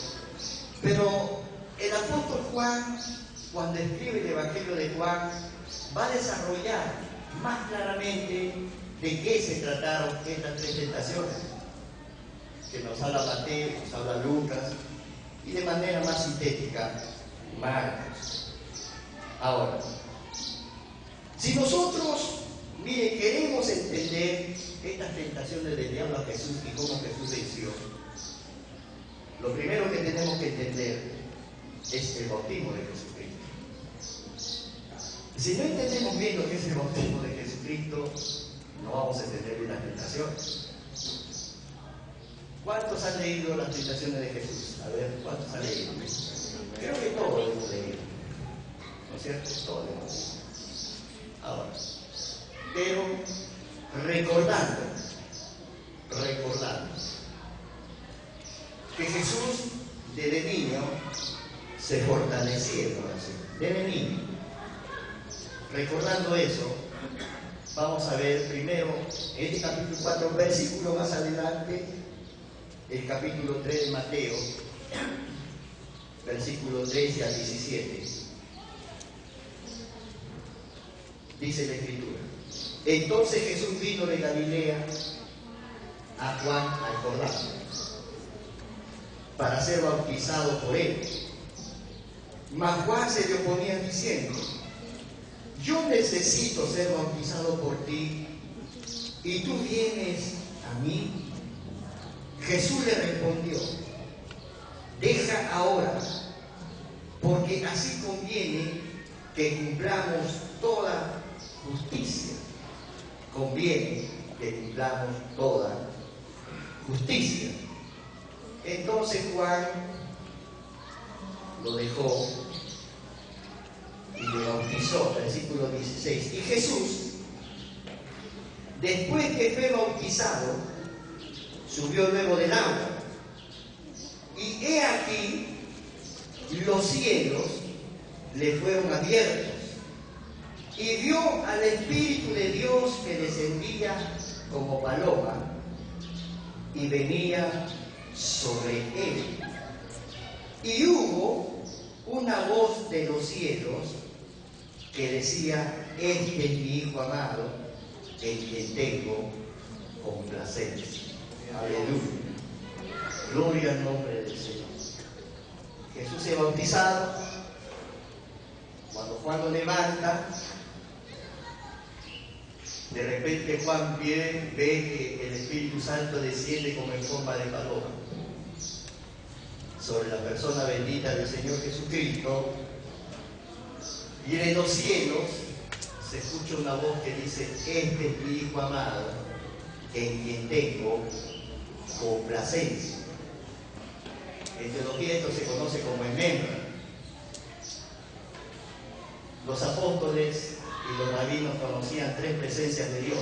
pero el apóstol Juan, cuando escribe el Evangelio de Juan, va a desarrollar más claramente de qué se trataron estas tres tentaciones, que nos habla Mateo, nos habla Lucas, y de manera más sintética, Marcos. Ahora, si nosotros, mire, queremos entender estas tentaciones del diablo a Jesús y cómo Jesús venció, Lo primero que tenemos que entender es el bautismo de Jesucristo. Si no entendemos bien lo que es el bautismo de Jesucristo, no vamos a entender bien las tentaciones. ¿Cuántos han leído las tentaciones de Jesús? A ver, ¿cuántos han leído? Creo que todos hemos leído, ¿no es cierto? Todos hemos leído. Ahora, pero recordando que Jesús desde niño se fortalecía en oración, desde niño. Recordando eso, vamos a ver primero en este capítulo 4, versículo más adelante, el capítulo 3 de Mateo, versículo 13 al 17. Dice la Escritura: entonces Jesús vino de Galilea a Juan al Jordán para ser bautizado por él. Mas Juan se le oponía diciendo: yo necesito ser bautizado por ti, y tú vienes a mí. Jesús le respondió: deja ahora, porque así conviene que cumplamos toda justicia. Conviene que cumplamos toda justicia. Entonces Juan lo dejó y le bautizó, versículo 16. Y Jesús, después que fue bautizado, subió luego del agua. Y he aquí, los cielos le fueron abiertos, y vio al Espíritu de Dios que descendía como paloma y venía sobre él. Y hubo una voz de los cielos que decía: este es mi Hijo amado, en quien tengo complacencia. Aleluya. Gloria al nombre del Señor. Jesús se ha bautizado. Cuando Juan lo levanta, de repente Juan ve que el Espíritu Santo desciende como en forma de paloma sobre la persona bendita del Señor Jesucristo, y de los cielos se escucha una voz que dice: este es mi Hijo amado, en quien tengo complacencia. En teología esto se conoce como enmendra. Los apóstoles y los rabinos conocían tres presencias de Dios: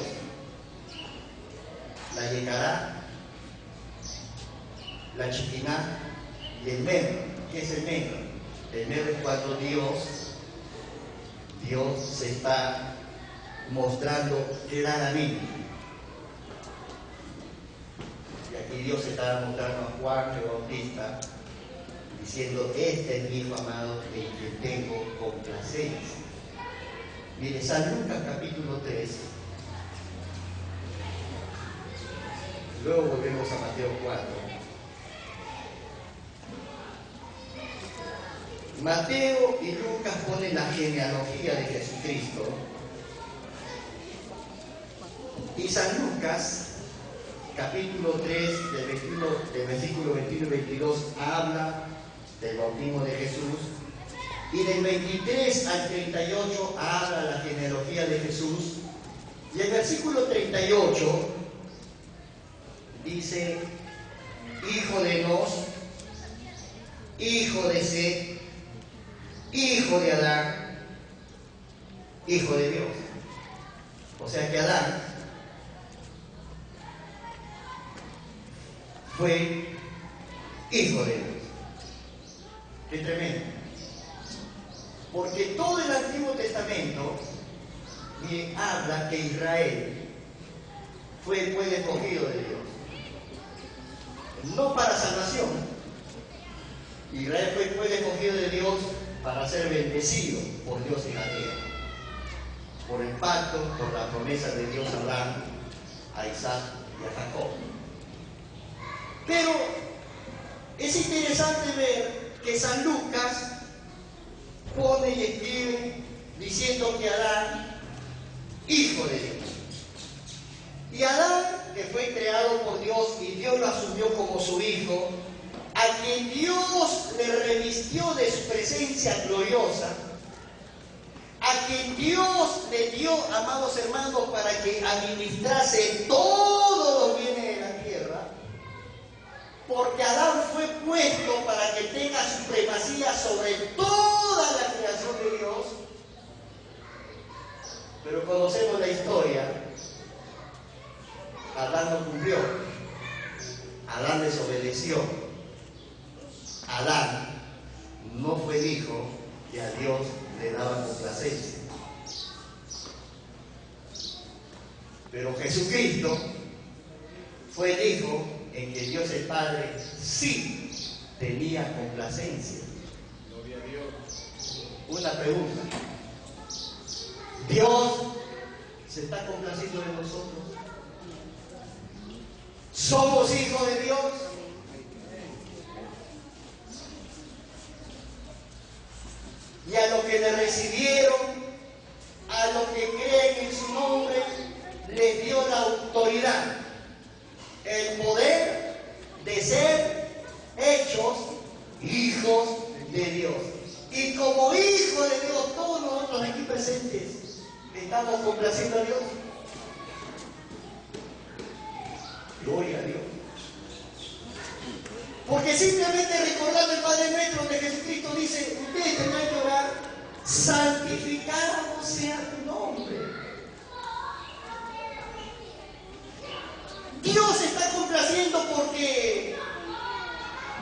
la Yecará, la Chiquiná y el Mendra. ¿Qué es el Mendra? El Mendra es cuando Dios se está mostrando claramente. Y aquí Dios se está mostrando a Juan el Bautista diciendo: este es mi Hijo amado, en quien tengo complacencia. Mire, San Lucas capítulo 3. Luego volvemos a Mateo 4. Mateo y Lucas ponen la genealogía de Jesucristo. Y San Lucas, capítulo 3, del versículo 21 y 22, habla del bautismo de Jesús. Y del 23 al 38 habla la genealogía de Jesús. Y el versículo 38 dice: hijo de Enos, hijo de Set, hijo de Adán, hijo de Dios. O sea que Adán fue hijo de Dios. Qué tremendo. Porque todo el Antiguo Testamento habla que Israel fue el pueblo escogido de Dios. No para salvación. Israel fue el pueblo escogido de Dios para ser bendecido por Dios en la tierra. Por el pacto, por la promesa de Dios a Abraham, a Isaac y a Jacob. Pero es interesante ver que San Lucas pone y escribe diciendo que Adán, hijo de Dios. Y Adán, que fue creado por Dios y Dios lo asumió como su hijo, a quien Dios le revistió de su presencia gloriosa, a quien Dios le dio, amados hermanos, para que administrase todos los bienes de la tierra, porque Adán fue puesto para que tenga supremacía sobre toda la creación de Dios. Pero conocemos la historia. Adán no cumplió. Adán desobedeció. Adán no fue el hijo que a Dios le daba complacencia. Pero Jesucristo fue el hijo en que Dios el Padre sí tenía complacencia. Gloria a Dios. Una pregunta. ¿Dios se está complaciendo de nosotros? ¿Somos hijos de Dios? Y a los que le recibieron, a los que creen en su nombre, les dio la autoridad, el poder de ser hechos hijos de Dios. Y como hijos de Dios, todos nosotros aquí presentes, ¿estamos complaciendo a Dios? Gloria a Dios. Porque simplemente recordando el Padre Nuestro donde Jesucristo dice, ustedes tendrán que orar, santificado sea tu nombre. Dios se está complaciendo porque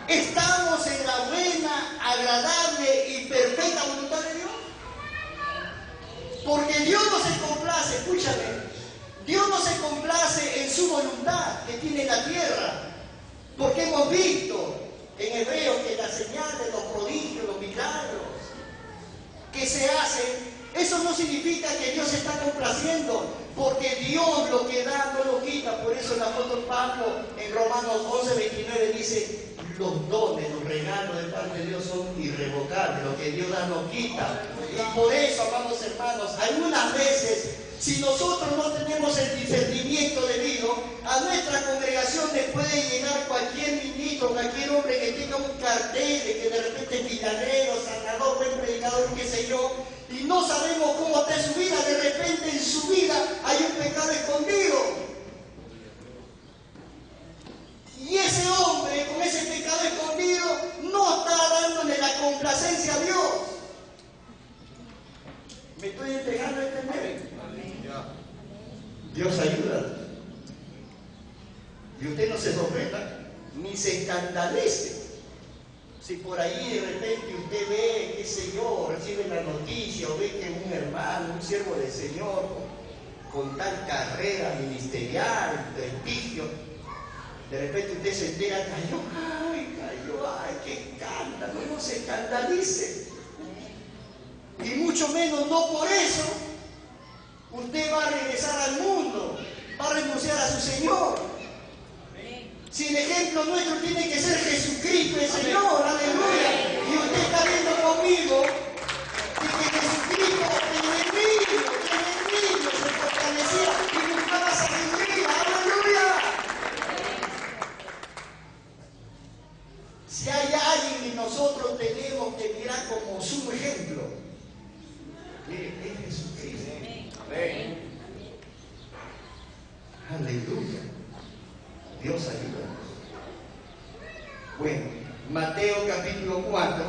estamos en la buena, agradable y perfecta voluntad de Dios. Porque Dios no se complace, escúchame, Dios no se complace en su voluntad que tiene la tierra. Porque hemos visto en Hebreos que las señales, los prodigios, los milagros que se hacen, eso no significa que Dios se está complaciendo, porque Dios lo que da no lo quita. Por eso el apóstol Pablo en Romanos 11:29 dice, los dones, los regalos de parte de Dios son irrevocables, lo que Dios da no quita. Y por eso, amados hermanos, algunas veces, si nosotros no tenemos el discernimiento debido, a nuestra congregación le puede llegar cualquier ministro, cualquier hombre que tenga un cartel de que de repente es milanero, sanador, buen predicador, qué sé yo, y no sabemos cómo está su vida. De repente en su vida hay un pecado escondido. Y ese hombre con ese pecado escondido no está dándole la complacencia a Dios. ¿Me estoy entregando a entender? Dios ayuda. Y usted no se sorprenda, ni se escandalice. Si por ahí de repente usted ve, qué sé yo, recibe la noticia o ve que un hermano, un siervo del Señor, con tal carrera ministerial, prestigio, de repente usted se entera, cayó, ay, qué escándalo, no se escandalice. Y mucho menos no por eso usted va a regresar al mundo, va a renunciar a su Señor. Si el ejemplo nuestro tiene que ser Jesucristo el Señor, aleluya. Y usted está viendo conmigo de que Jesucristo, el enemigo se fortalecía y buscaba sabiduría, aleluya. Si hay alguien que nosotros tenemos que mirar como su ejemplo, mire, es Jesucristo. Amén. Aleluya. Dios ayuda. Bueno, Mateo capítulo 4.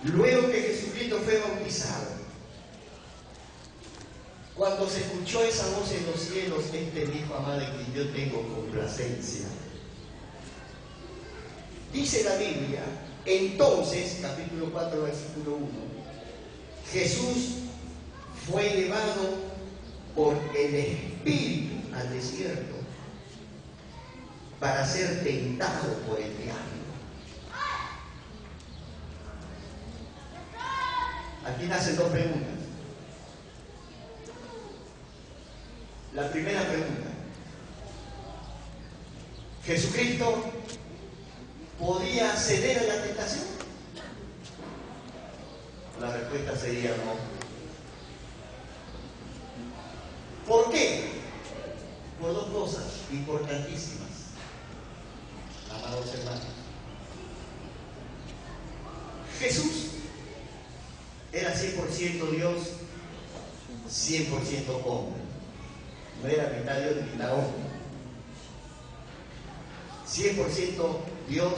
Luego que Jesucristo fue bautizado, cuando se escuchó esa voz en los cielos, este dijo, amado, en que yo tengo complacencia. Dice la Biblia, entonces, capítulo 4, versículo 1, Jesús fue llevado por el Espíritu al desierto para ser tentado por el diablo. Aquí nacen dos preguntas. La primera pregunta, ¿Jesucristo podía ceder a la tentación? La respuesta sería no. ¿Por qué? Por dos cosas importantísimas, amados hermanos. Jesús era 100% Dios, 100% hombre. No era mitad Dios ni mitad hombre. 100% Dios,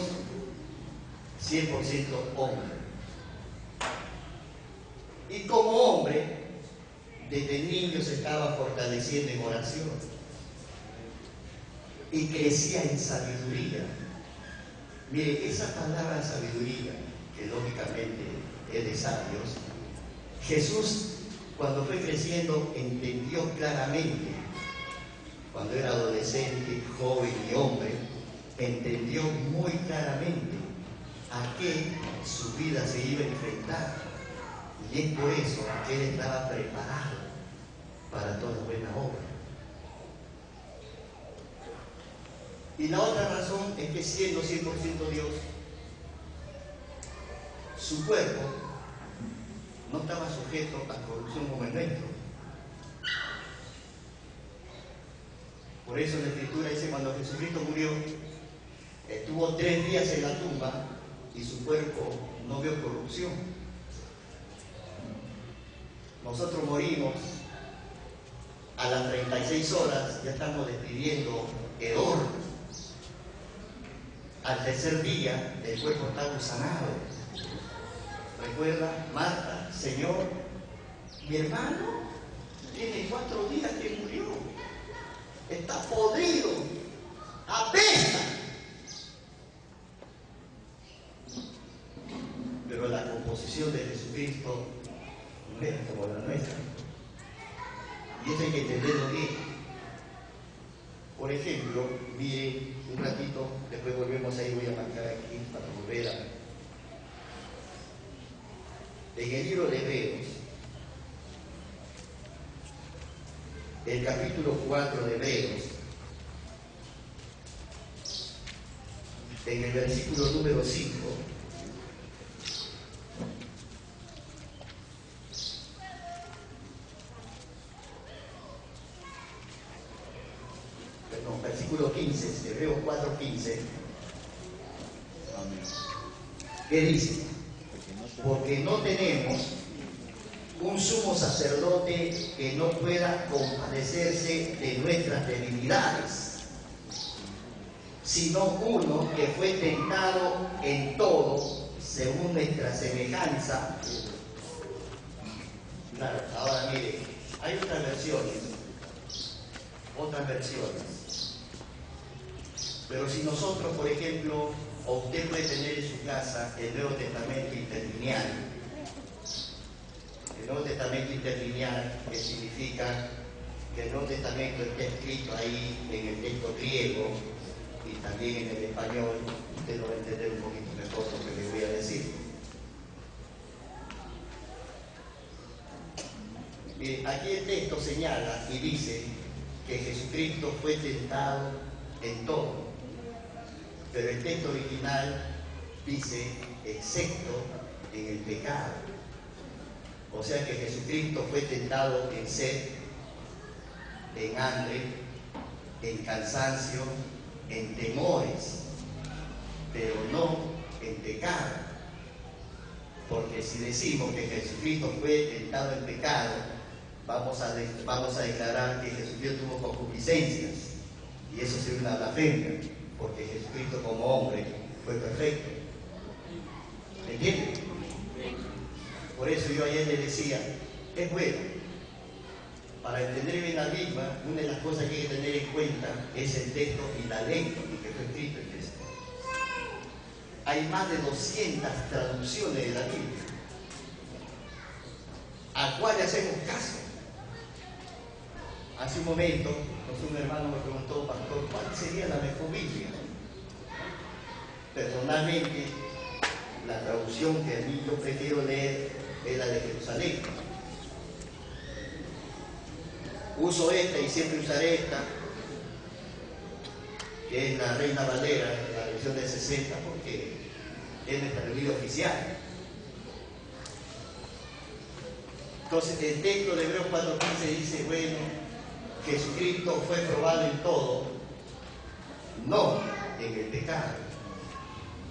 100% hombre. Y como hombre, desde niño se estaba fortaleciendo en oración y crecía en sabiduría. Mire, esa palabra sabiduría, que lógicamente es de sabios, Jesús cuando fue creciendo entendió claramente, cuando era adolescente, joven y hombre, entendió muy claramente a qué su vida se iba a enfrentar. Y es por eso que él estaba preparado para toda buena obra. Y la otra razón es que siendo 100% Dios, su cuerpo no estaba sujeto a corrupción como el nuestro. Por eso la Escritura dice, cuando Jesucristo murió, estuvo 3 días en la tumba y su cuerpo no vio corrupción. Nosotros morimos a las 36 horas, ya estamos despidiendo hedor. Al tercer día, el cuerpo está gusanado. Recuerda, Marta, Señor, mi hermano tiene 4 días que murió. Está podrido, apesta. Pero la composición de Jesucristo no era como la nuestra. Y eso hay que entenderlo bien. Por ejemplo, mire un ratito, después volvemos ahí, voy a marcar aquí para volver a... En el libro de Hebreos, el capítulo 4 de Hebreos, en el versículo número 5, versículo 15, Hebreos 4:15, que dice: porque no tenemos un sumo sacerdote que no pueda compadecerse de nuestras debilidades, sino uno que fue tentado en todo según nuestra semejanza. Claro, ahora mire, hay otras versiones. Pero si nosotros, por ejemplo, o usted puede tener en su casa el Nuevo Testamento interlineal. El Nuevo Testamento interlineal, que significa que el Nuevo Testamento está escrito ahí en el texto griego y también en el español. Usted lo va a entender un poquito mejor lo que le voy a decir. Bien, aquí el texto señala y dice que Jesucristo fue tentado en todo. Pero el texto original dice, excepto en el pecado. O sea que Jesucristo fue tentado en sed, en hambre, en cansancio, en temores, pero no en pecado. Porque si decimos que Jesucristo fue tentado en pecado, vamos a declarar que Jesucristo tuvo concupiscencias. Y eso sería una blasfemia, porque Jesucristo como hombre fue perfecto. ¿Me entienden? Por eso yo ayer le decía, es bueno, para entender bien la Biblia, una de las cosas que hay que tener en cuenta es el texto y la lengua en que fue escrito el texto. Hay más de 200 traducciones de la Biblia. ¿A cuál le hacemos caso? Hace un momento, un hermano me preguntó, pastor, ¿cuál sería la mejor Biblia? Personalmente, la traducción que a mí yo prefiero leer es la de Jerusalén. Uso esta y siempre usaré esta, que es la Reina Valera, la versión de 60, porque es nuestra Biblia oficial. Entonces el texto de Hebreos 4:15 dice, bueno, Jesucristo fue probado en todo, no en el pecado,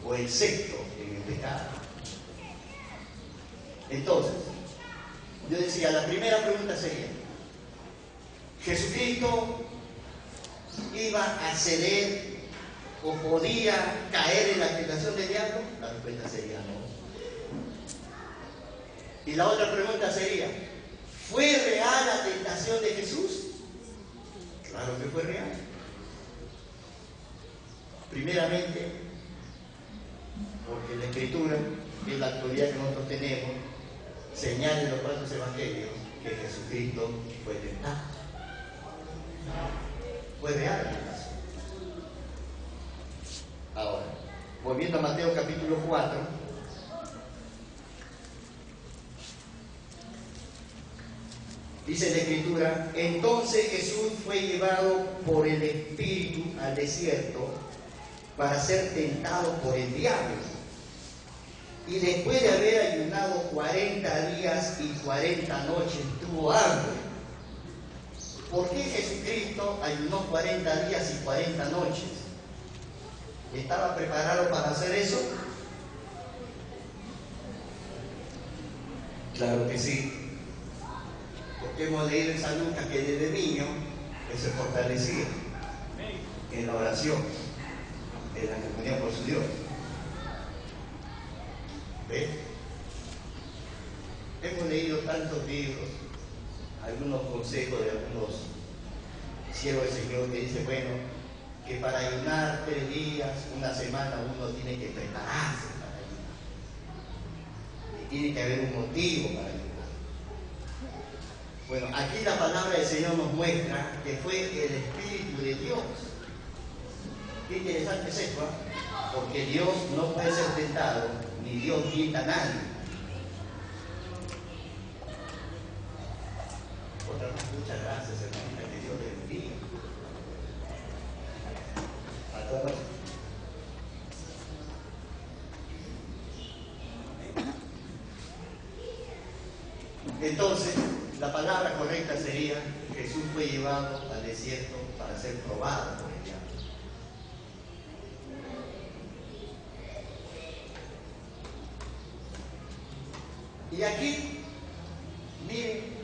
o excepto en el pecado. Entonces, yo decía, la primera pregunta sería, ¿Jesucristo iba a ceder o podía caer en la tentación del diablo? La respuesta sería no. Y la otra pregunta sería, ¿fue real la tentación de Jesús? Claro que fue real. Primeramente, porque la Escritura, que es la autoridad que nosotros tenemos, señala en los 4 evangelios que Jesucristo fue tentado. Fue real la tentación. Ahora, volviendo a Mateo capítulo 4, dice la Escritura, entonces Jesús fue llevado por el Espíritu al desierto para ser tentado por el diablo. Y después de haber ayunado 40 días y 40 noches, tuvo hambre. ¿Por qué Jesucristo ayunó 40 días y 40 noches? ¿Estaba preparado para hacer eso? Claro que sí. Porque hemos leído en San Lucas que desde niño él se fortalecía en la oración, en la comunión con su Dios. ¿Ves? Hemos leído tantos libros, algunos consejos de algunos siervos del Señor que dicen, bueno, que para ayunar 3 días, una semana, uno tiene que prepararse para ayunar. Y tiene que haber un motivo para ayunar. Bueno, aquí la palabra del Señor nos muestra que fue el Espíritu de Dios. Qué interesante es esto, ¿eh? Porque Dios no puede ser tentado, ni Dios tienta a nadie. Otra vez, muchas gracias, hermanita, que Dios te bendiga. A todos. Entonces, la palabra correcta sería, Jesús fue llevado al desierto para ser probado por el diablo. Y aquí, miren,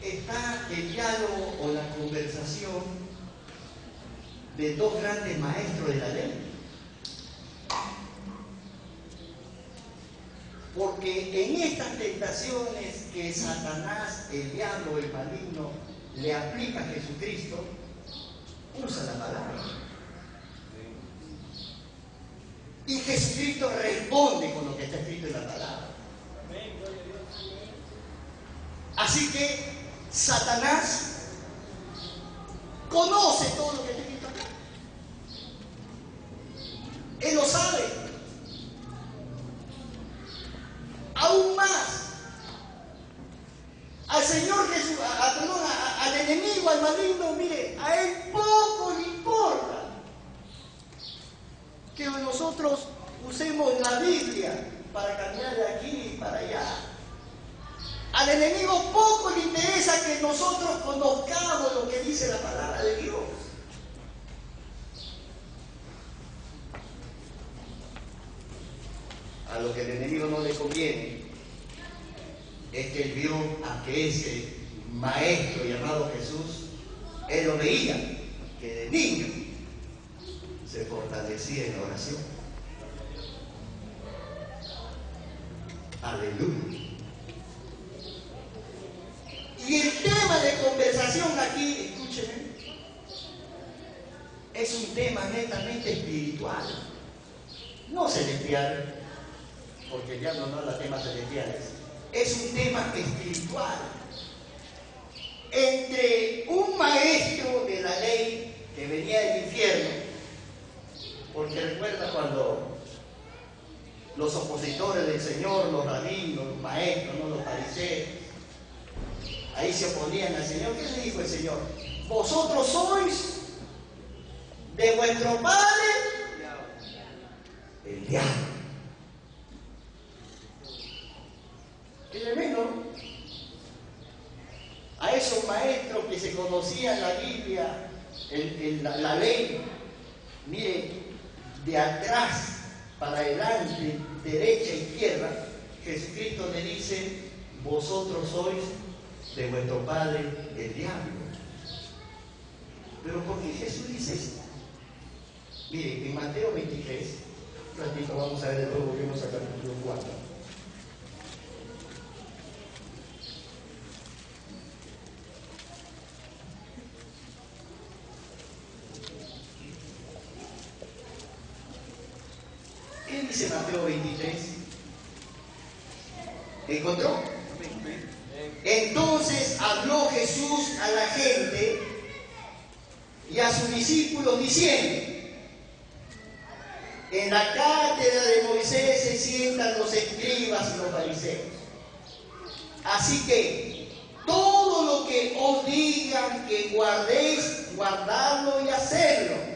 está el diálogo o la conversación de 2 grandes maestros de la ley. Porque en estas tentaciones que Satanás, el diablo, el maligno, le aplica a Jesucristo, usa la palabra. Y Jesucristo responde con lo que está escrito en la palabra. Así que Satanás conoce todo lo que está escrito acá. Él lo sabe. Aún más, al Señor Jesús, al enemigo, al maligno, mire, a él poco le importa que nosotros usemos la Biblia para cambiar de aquí y para allá. Al enemigo poco le interesa que nosotros conozcamos lo que dice la palabra de Dios. A lo que el enemigo no le conviene es que él vio a que ese maestro llamado Jesús, él lo veía, que de niño se fortalecía en la oración. Aleluya. Y el tema de conversación aquí, escúchenme, es un tema netamente espiritual, no celestial, porque el diablo no habla temas celestiales. Es un tema espiritual entre un maestro de la ley que venía del infierno, porque recuerda cuando los opositores del Señor, los rabinos, los maestros, ¿no? Los fariseos, ahí se oponían al Señor. ¿Qué le dijo el Señor? Vosotros sois de vuestro padre el diablo. Qué tremendo. conocían la Biblia, la ley, mire, de atrás para adelante, derecha, izquierda, Jesucristo le dice, vosotros sois de vuestro padre el diablo. Pero ¿por qué Jesús dice esto? Mire, en Mateo 23, un ratito vamos a ver de nuevo, volvemos al capítulo 4. ¿Qué dice Mateo 23? ¿Encontró? Entonces habló Jesús a la gente y a sus discípulos diciendo, en la cátedra de Moisés se sientan los escribas y los fariseos. Así que todo lo que os digan que guardéis, guardadlo y hacedlo.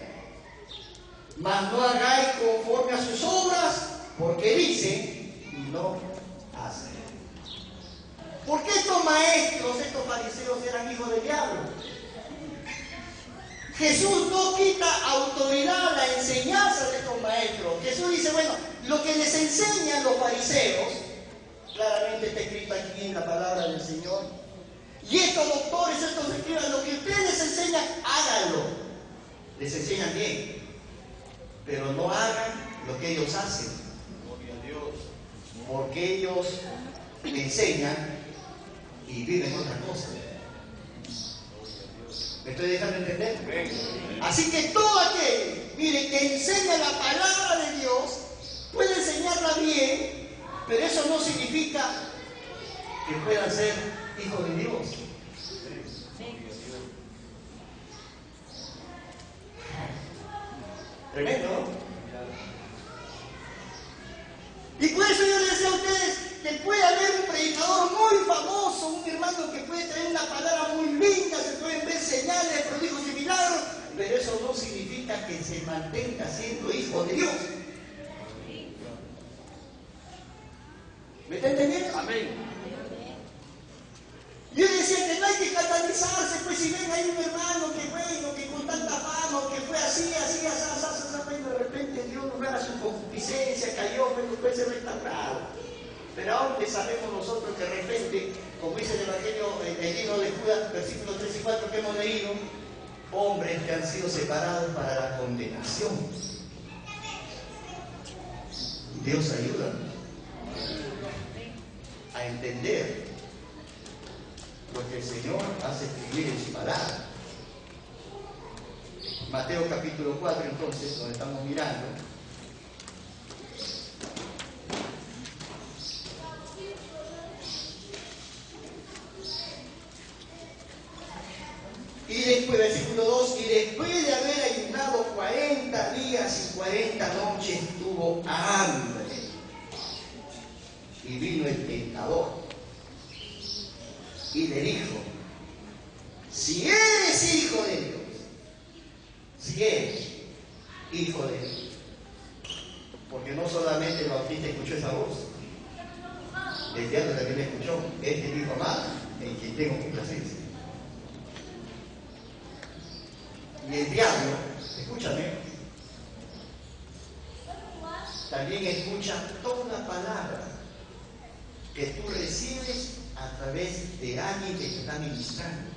Mas no hagáis conforme a sus obras, porque dicen y no hacen. ¿Por qué estos maestros, estos fariseos eran hijos del diablo? Jesús no quita autoridad a la enseñanza de estos maestros. Jesús dice, bueno, lo que les enseñan los fariseos, claramente está escrito aquí en la palabra del Señor, y estos doctores, estos escribas, lo que ustedes les enseñan, háganlo. Les enseñan bien, pero no hagan lo que ellos hacen. Gloria a Dios. Porque ellos enseñan y viven otra cosa. ¿Me estoy dejando entender? Así que todo aquel, mire, que enseña la palabra de Dios, puede enseñarla bien, pero eso no significa que puedan ser hijos de Dios. Tremendo, ¿no? Y por eso yo les decía a ustedes que puede haber un predicador muy famoso, un hermano que puede traer una palabra muy linda, se pueden ver señales, prodigios y milagros, pero eso no significa que se mantenga siendo hijo de Dios. ¿Me está entendiendo? Amén. Yo decía que no hay que catalizarse, pues si ven ahí un hermano que bueno, que con tanta fama, que fue así, de repente Dios no haga su concupiscencia, cayó, pero puede ser restaurado. Pero aún sabemos nosotros que de repente, como dice el Evangelio, el libro de Judas, versículos 3 y 4 que hemos leído, hombres que han sido separados para la condenación. Dios ayuda a entender lo que el Señor hace escribir en su palabra. Mateo capítulo 4, entonces, donde estamos mirando. Y después, versículo 2, y después de haber ayunado 40 días y 40 noches, tuvo hambre. Y vino el tentador y le dijo, si eres hijo de Dios, si eres hijo de Dios, porque no solamente el Bautista escuchó esa voz, el diablo también la escuchó, este dijo amado, en quien tengo complacencia. Y el diablo, escúchame, también escucha toda palabra que tú recibes a través de alguien que te está ministrando.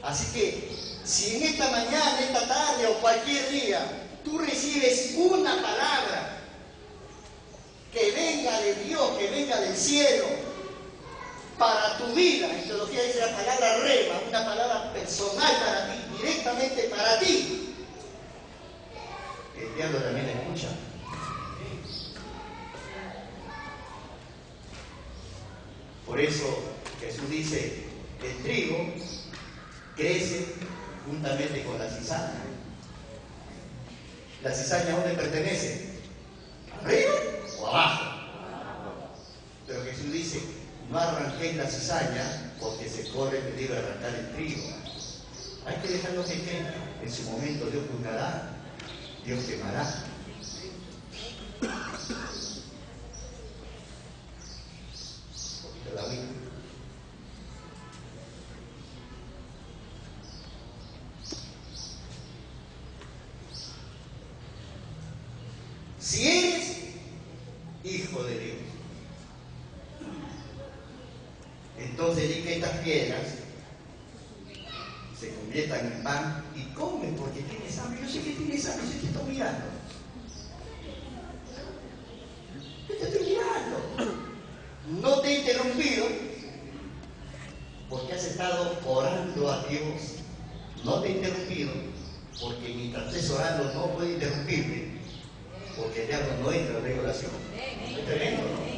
Así que, si en esta mañana, esta tarde o cualquier día, tú recibes una palabra que venga de Dios, que venga del cielo, para tu vida, en teología dice la palabra rema, una palabra personal para ti, directamente para ti, el diablo también la escucha. Por eso Jesús dice, el trigo crece juntamente con la cizaña. ¿La cizaña a dónde pertenece? ¿Arriba o abajo? Pero Jesús dice, no arranquéis la cizaña porque se corre el peligro de arrancar el trigo. Hay que dejarlo que crezca. En su momento Dios juzgará, Dios quemará. La única pedir que estas piedras se conviertan en pan y comen porque tienes hambre. Yo sé que tienes hambre, yo te estoy mirando. Yo te estoy mirando. No te he interrumpido porque has estado orando a Dios. No te he interrumpido porque mientras estés orando no puedo interrumpirte porque el diablo no entra en oración. Es tremendo, ¿no?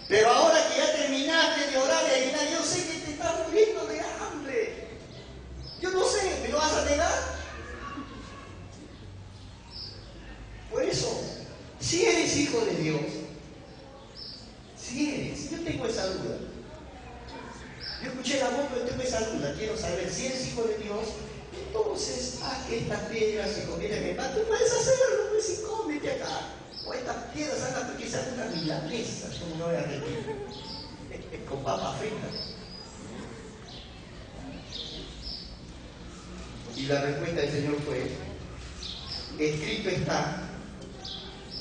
Pero ahora que ya terminaste de orar y ayunar, yo sé que te estás muriendo de hambre. Yo no sé, ¿me lo vas a negar? Por eso, si eres hijo de Dios, si eres, yo tengo esa duda. Yo escuché la voz, pero tengo esa duda. Quiero saber si eres hijo de Dios, entonces haz que estas piedras se conviertan en pan. Tú puedes hacerlo, pues, y cómete acá. O estas piedras hagan porque sean una milanesa, como no voy a repetir, con papas fritas. Y la respuesta del Señor fue: escrito está,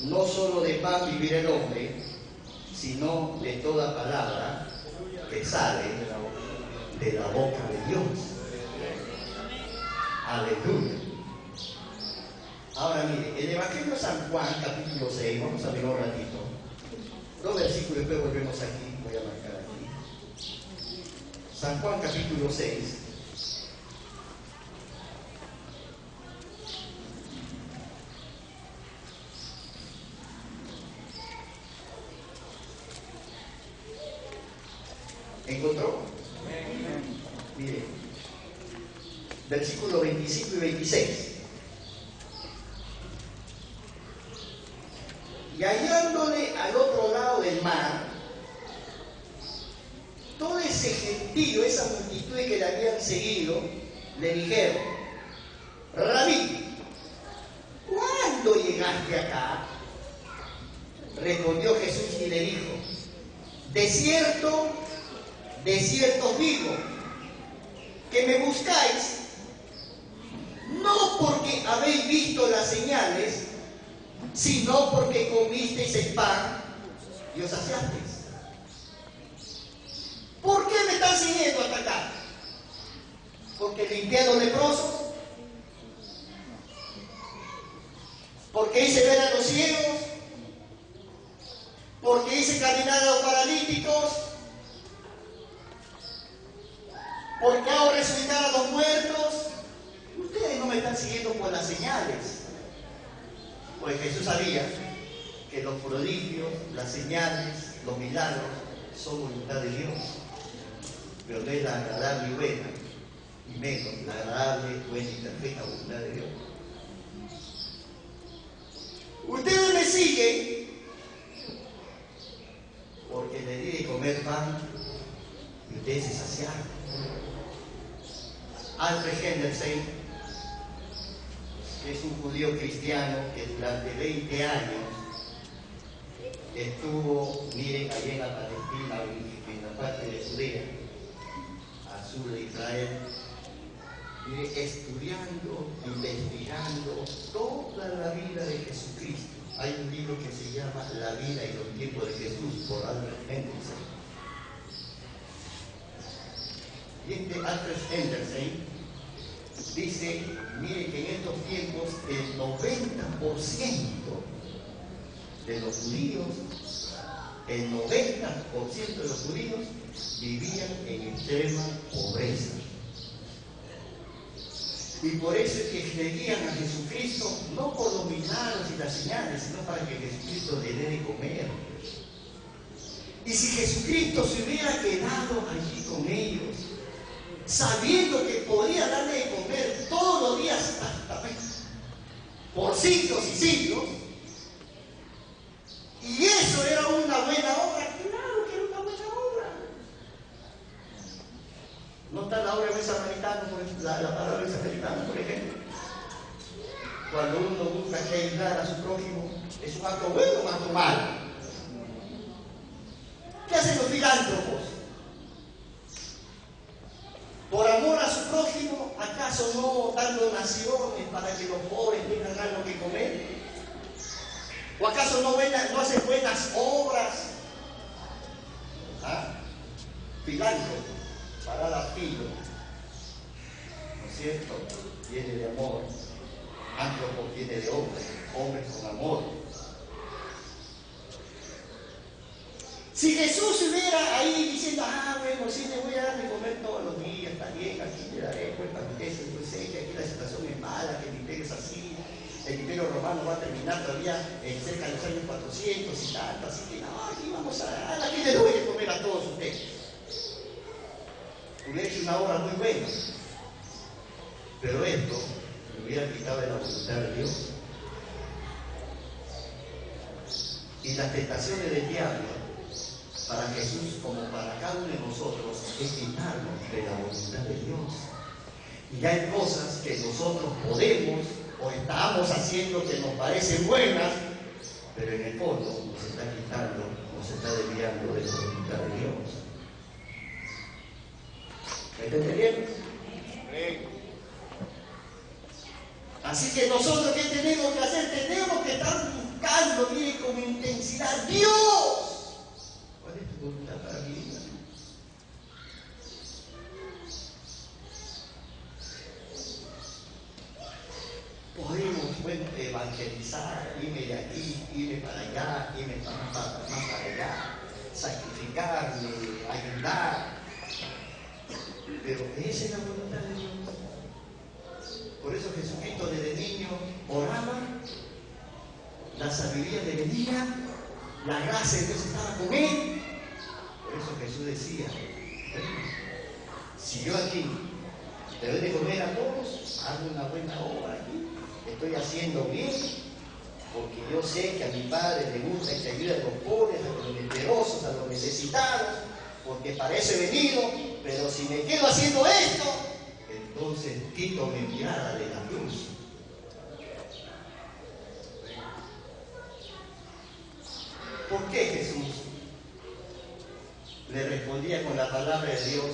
no solo de pan vivirá el hombre, sino de toda palabra que sale de la boca de Dios. Aleluya. Ahora mire, el Evangelio de San Juan, capítulo 6, vamos a ver un ratito. 2 versículos, después volvemos aquí, voy a marcar aquí. San Juan, capítulo 6. ¿Encontró? Mire, versículos 25 y 26. Y hallándole al otro lado del mar, todo ese gentío, esa multitud que le habían seguido, le dijeron: Rabí, ¿cuándo llegaste acá? Respondió Jesús y le dijo: de cierto os digo, que me buscáis, no porque habéis visto las señales, sino porque comisteis el pan y os saciasteis. ¿Por qué me están siguiendo hasta acá? ¿Porque limpié a los leprosos? ¿Porque hice ver a los ciegos? ¿Porque hice caminar a los paralíticos? ¿Porque hago resucitar a los muertos? Ustedes no me están siguiendo por las señales. Pues Jesús sabía que los prodigios, las señales, los milagros son voluntad de Dios. Pero no es la agradable y buena, y menos la agradable, buena y perfecta voluntad de Dios. Ustedes me siguen porque les di de comer pan y ustedes se saciaron. Alfred Henderson, que es un judío cristiano que durante 20 años estuvo, miren, allá en la Palestina, en la parte de Judea, al sur de Israel, mire, estudiando, investigando toda la vida de Jesucristo. Hay un libro que se llama La vida y los tiempos de Jesús, por Alfred Henderson. Y este Alfred Henderson dice, mire, que en estos tiempos el 90% de los judíos, el 90% de los judíos vivían en extrema pobreza. Y por eso es que seguían a Jesucristo, no por los milagros y las señales, sino para que Jesucristo les dé de comer. Y si Jesucristo se hubiera quedado allí con ellos, sabiendo que podía darle de comer todos los días hasta por siglos y siglos, y eso era una buena obra, claro que era una buena obra. ¿No está la obra de buen samaritano, la palabra buen samaritano, por ejemplo? Cuando uno busca que ayudar a su prójimo, ¿es un acto bueno o un acto malo? ¿Qué hacen los filántropos? Por amor a su prójimo, ¿acaso no dan donaciones para que los pobres tengan algo que comer? ¿O acaso no hacen buenas obras? ¿Ah? filántropo, parada filo, ¿no es cierto? Viene de amor, antropo viene de hombres con amor. Si Jesús estuviera ahí diciendo, bueno, sí le voy a dar de comer todos los días, está bien, aquí le daré, pues para que usted pues, sé que aquí la situación es mala, que el imperio es así, el imperio romano va a terminar todavía cerca de los años 400 y tanto, así que no, aquí vamos aquí le doy de comer a todos ustedes. Hubiera hecho una obra muy buena, pero esto me hubiera quitado de la voluntad de Dios. Y las tentaciones del diablo para Jesús como para cada uno de nosotros es quitarnos de la voluntad de Dios. Y hay cosas que nosotros podemos o estamos haciendo que nos parecen buenas, pero en el fondo nos está quitando, nos está desviando de la voluntad de Dios. ¿Me está entendiendo? Así que nosotros, ¿qué tenemos que hacer? Tenemos que estar buscando, mire, con intensidad, Dios. ¿Cuál es tu voluntad para mi vida? Podemos, bueno, evangelizar, irme de aquí, irme para allá, irme más para allá, sacrificarme, ayudar. Pero esa es la voluntad de Dios. Por eso Jesucristo desde niño oraba, la sabiduría le venía, la gracia de Dios estaba con él. Por eso Jesús decía, si yo aquí le doy de comer a todos, hago una buena obra aquí, estoy haciendo bien, porque yo sé que a mi Padre le gusta que ayude a los pobres, a los menesterosos, a los necesitados, porque para eso he venido. Pero si me quedo haciendo esto, entonces quito mi mirada de la cruz. ¿Por qué Jesús le respondía con la palabra de Dios?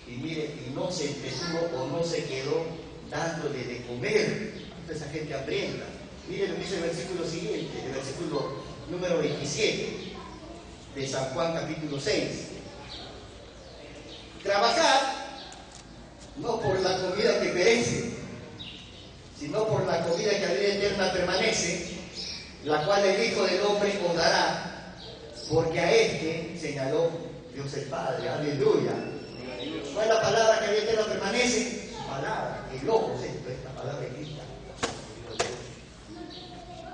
Y mire, y no se entretuvo o no se quedó dándole de comer a esa gente hambrienta. Mire lo que dice el versículo siguiente, el versículo número 27 de San Juan capítulo 6. Trabajad no por la comida que perece, sino por la comida que a vida eterna permanece, la cual el Hijo del Hombre os dará, porque a este señaló Dios el Padre. Aleluya. ¿Cuál es la palabra que a vida eterna permanece? Su palabra, el Logos, esta palabra escrita.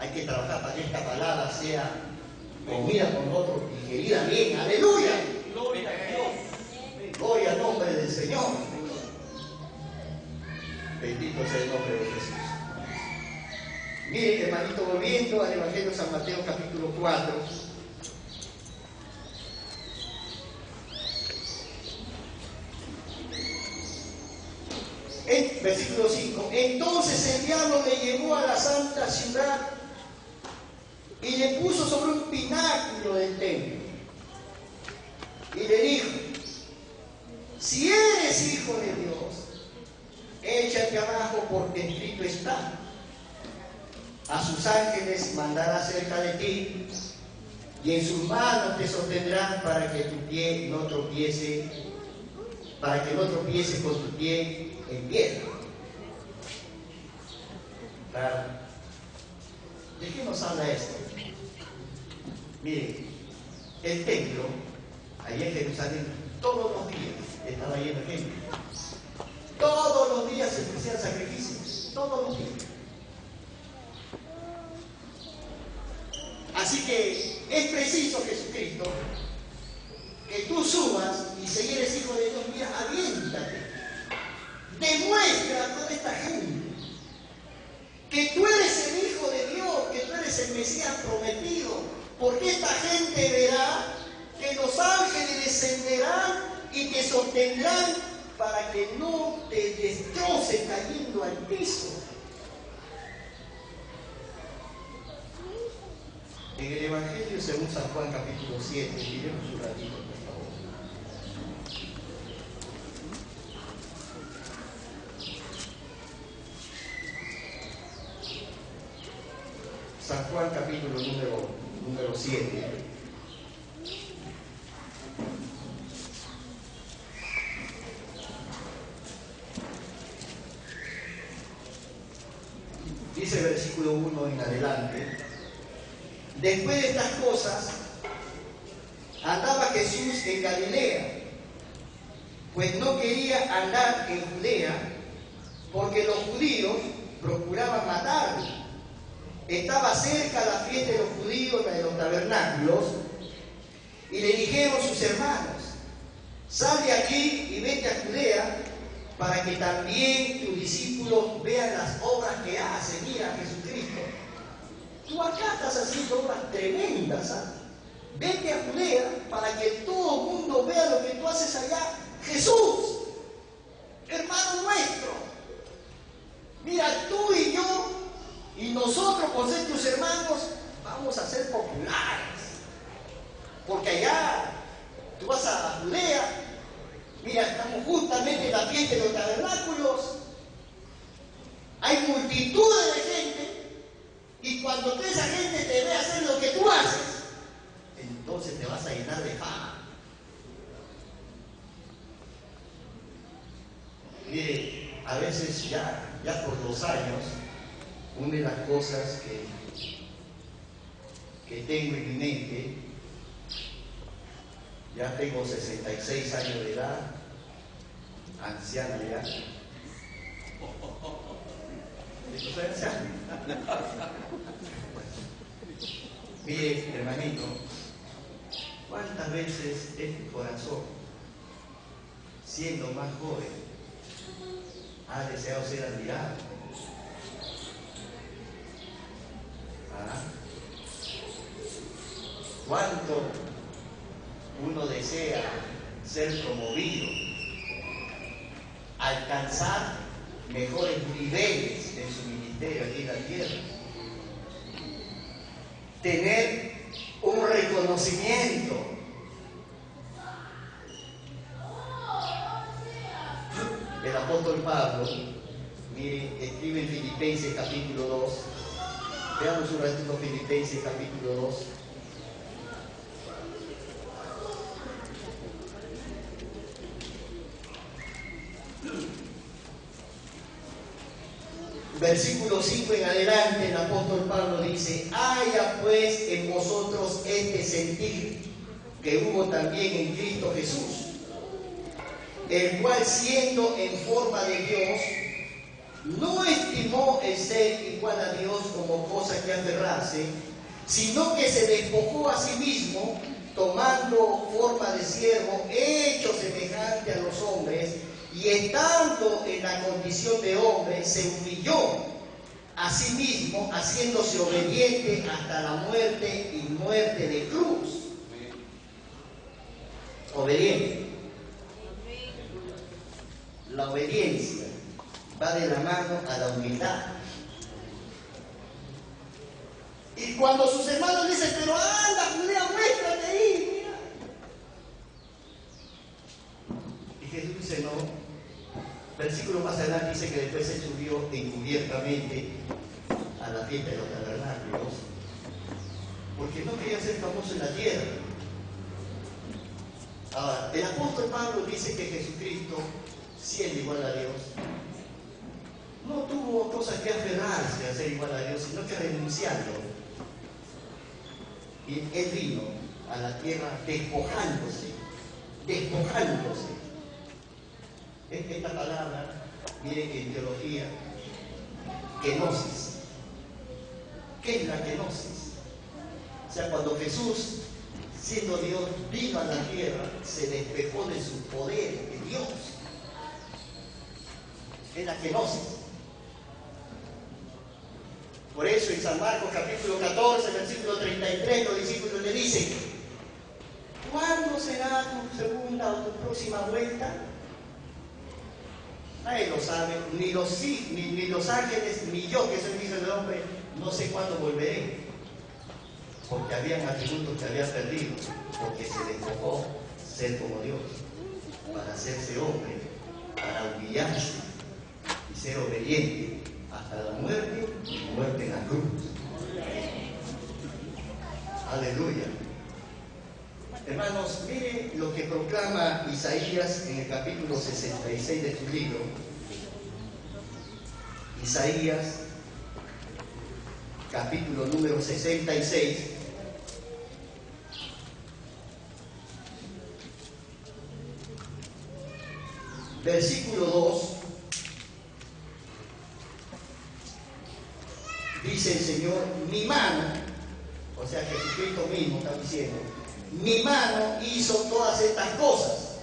Hay que trabajar para que esta palabra sea comida con nosotros, digerida bien. Aleluya. Gloria a Dios. Gloria al nombre del Señor. Bendito sea el nombre de Jesús. Miren, hermanito, volviendo al Evangelio de San Mateo capítulo 4. Versículo 5. Entonces el diablo le llevó a la santa ciudad y le puso sobre un pináculo del templo y le dijo: si eres hijo de Dios, échate abajo, porque escrito está: a sus ángeles mandará cerca de ti, y en sus manos te sostendrán para que tu pie no tropiece, para que no tropieces con tu pie en piedra. Claro. ¿De qué nos habla esto? Miren, el templo, allá en Jerusalén, todos los días estaba lleno de gente. Todos los días se ofrecían sacrificios, todos los días. Así que es preciso, Jesucristo, que tú subas, y si eres hijo de Dios, mira, aviéntate. Demuestra a toda esta gente que tú eres el Hijo de Dios, que tú eres el Mesías prometido, porque esta gente verá que los ángeles descenderán y te sostendrán para que no te destroces cayendo al piso. En el Evangelio según San Juan capítulo 7, miremos un ratito, por favor. San Juan capítulo número 7. dice el versículo 1 en adelante. Después de estas cosas, andaba Jesús en Galilea, pues no quería andar en Judea, porque los judíos procuraban matarlo. Estaba cerca la fiesta de los judíos, la de los tabernáculos, y le dijeron sus hermanos: sal de aquí y vete a Judea, para que también tus discípulos vean las obras que hace. Mira, Jesucristo, tú acá estás haciendo obras tremendas, ¿sabes? Vete a Judea para que todo el mundo vea lo que tú haces allá. Jesús, hermano nuestro, mira, tú y yo y nosotros, por ser tus hermanos, vamos a ser populares, porque allá tú vas a Judea. Mira, estamos justamente en la fiesta de los tabernáculos, hay multitudes de gente, y cuando toda esa gente te ve hacer lo que tú haces, entonces te vas a llenar de fama. Mire, a veces ya por los años, una de las cosas que tengo en mi mente, ya tengo 66 años de edad, anciano ya. ¿Yo soy anciano? Mire, hermanito, ¿cuántas veces este corazón, siendo más joven, ha deseado ser admirado? ¿Ah? ¿Cuánto uno desea ser promovido, alcanzar mejores niveles en su ministerio aquí en la tierra, tener un reconocimiento? El apóstol Pablo, mire, escribe en Filipenses capítulo 2. Veamos un ratito Filipenses capítulo 2. Versículo 5 en adelante, el apóstol Pablo dice: haya pues en vosotros este sentir que hubo también en Cristo Jesús, el cual, siendo en forma de Dios, no estimó el ser igual a Dios como cosa que aferrarse, sino que se despojó a sí mismo, tomando forma de siervo, hecho semejante a los hombres, y estando en la condición de hombre, se humilló a sí mismo, haciéndose obediente hasta la muerte, y muerte de cruz. Obediente. La obediencia va de la mano a la humildad. Y cuando sus hermanos dicen: pero anda, Judea, muéstrate ahí, mira. Y Jesús dice: no. Versículo más adelante dice que después se subió encubiertamente a la fiesta de los tabernáculos, porque no quería ser famoso en la tierra. Ahora, el apóstol Pablo dice que Jesucristo, siendo igual a Dios, no tuvo cosas que aferrarse a ser igual a Dios, sino que renunciarlo. Y él vino a la tierra despojándose. Esta palabra, miren, en teología, kenosis. ¿Qué es la kenosis? O sea, cuando Jesús, siendo Dios, vino a la tierra, se despejó de su poder de Dios. Es la kenosis. Por eso en San Marcos capítulo 14, versículo 33, los discípulos le dicen: ¿cuándo será tu segunda o tu próxima vuelta? Nadie lo sabe, ni los ángeles, ni yo, que soy hijo del hombre, no sé cuándo volveré. Porque habían atributos que había perdido, porque se despojó ser como Dios, para hacerse hombre, para humillarse y ser obediente hasta la muerte, y muerte en la cruz. Aleluya. Hermanos, miren lo que proclama Isaías en el capítulo 66 de su libro. Isaías capítulo número 66, versículo 2, dice el Señor, mi mano, o sea, Jesucristo mismo está diciendo, mi mano hizo todas estas cosas.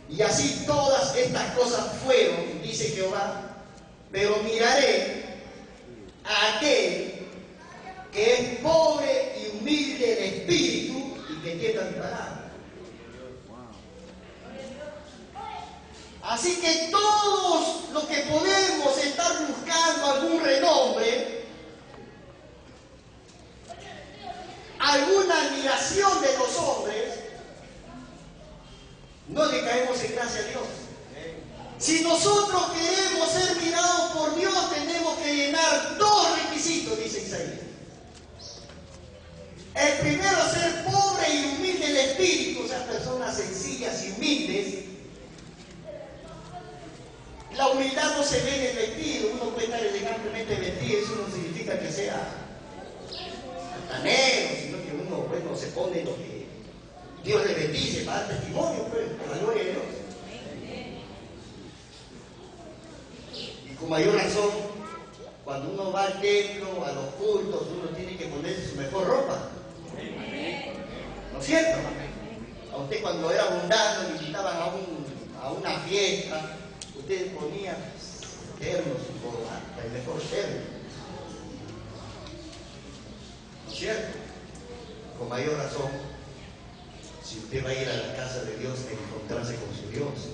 Y así todas estas cosas fueron, dice Jehová, pero miraré a aquel que es pobre y humilde de espíritu y que quieta mi palabra. Así que todos los que podemos estar buscando algún renombre, alguna admiración de los hombres, no le caemos en gracia a Dios. Si nosotros queremos ser mirados por Dios, tenemos que llenar dos requisitos, dice Isaías. El primero, ser pobre y humilde de espíritu, o sea, personas sencillas y humildes. La humildad no se ve en el vestido, uno puede estar elegantemente vestido, eso no significa que sea altanero, sino que uno, bueno, se pone lo que Dios le bendice para dar testimonio, pues, por la gloria de Dios. Y con mayor razón, cuando uno va al templo, a los cultos, uno tiene que ponerse su mejor ropa. ¿No es cierto? A usted cuando era mundano y invitaban a una fiesta, ustedes ponían ternos y corbata, el mejor terno. ¿No es cierto? Con mayor razón, si usted va a ir a la casa de Dios, a encontrarse con su Dios.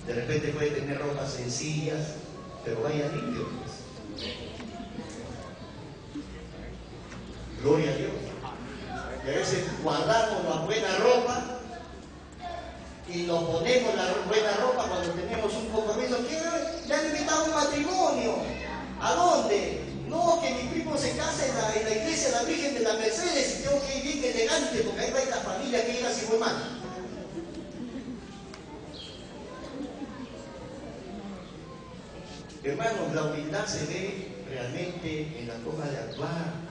De repente puede tener ropas sencillas, pero vaya limpio. Gloria a Dios. Y a veces guardamos la buena ropa y nos ponemos la buena ropa cuando tenemos un compromiso. ¿Qué? Le han invitado a un matrimonio. ¿A dónde? No, que mi primo se casa en la iglesia de la Virgen de la Mercedes y tengo que ir bien elegante porque ahí va a ir la familia que iba así muy mal. Hermanos, la humildad se ve realmente en la forma de actuar.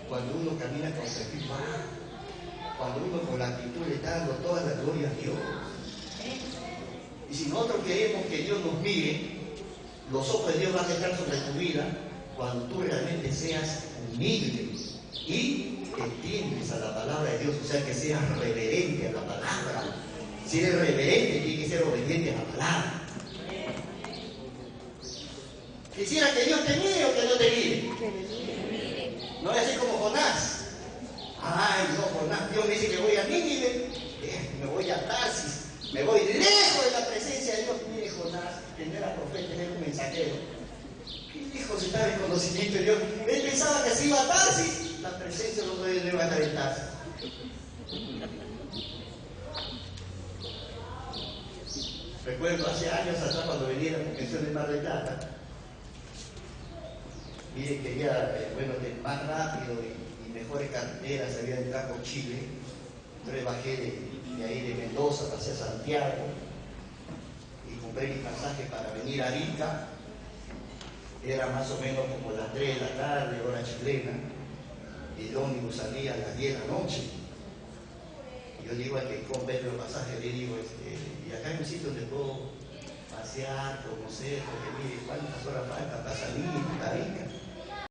Cuando uno camina con sentido, cuando uno con la actitud le está dando toda la gloria a Dios. Y si nosotros queremos que Dios nos mire, los ojos de Dios van a estar sobre tu vida cuando tú realmente seas humilde y entiendes a la palabra de Dios, o sea, que seas reverente a la palabra. Si eres reverente, tienes que ser obediente a la palabra. Quisiera que Dios te mire o que no te mire. No es así como Jonás. Ay, no, Jonás, Dios me dice que voy a Nínive, me voy a Tarsis, me voy lejos de la presencia de Dios. Mire, Jonás, que no era profeta, era un mensajero. ¿Qué lejos estaba el conocimiento de Dios? Él pensaba que si iba a Tarsis, la presencia de los dioses no iba a estar en Tarsis. Recuerdo hace años atrás cuando venía la convención de Mar del Plata, mire, quería, más rápido y mejores carreteras, había entrado con Chile. Entonces bajé de ahí de Mendoza, pasé a Santiago y compré mi pasaje para venir a Arica. Era más o menos como las 3 de la tarde, hora chilena, y el ómnibus salía a las 10 de la noche. Y yo digo al que compré el pasaje, le digo, y acá hay un sitio donde puedo pasear, conocer, porque mire, ¿cuántas horas faltan para salir a Arica?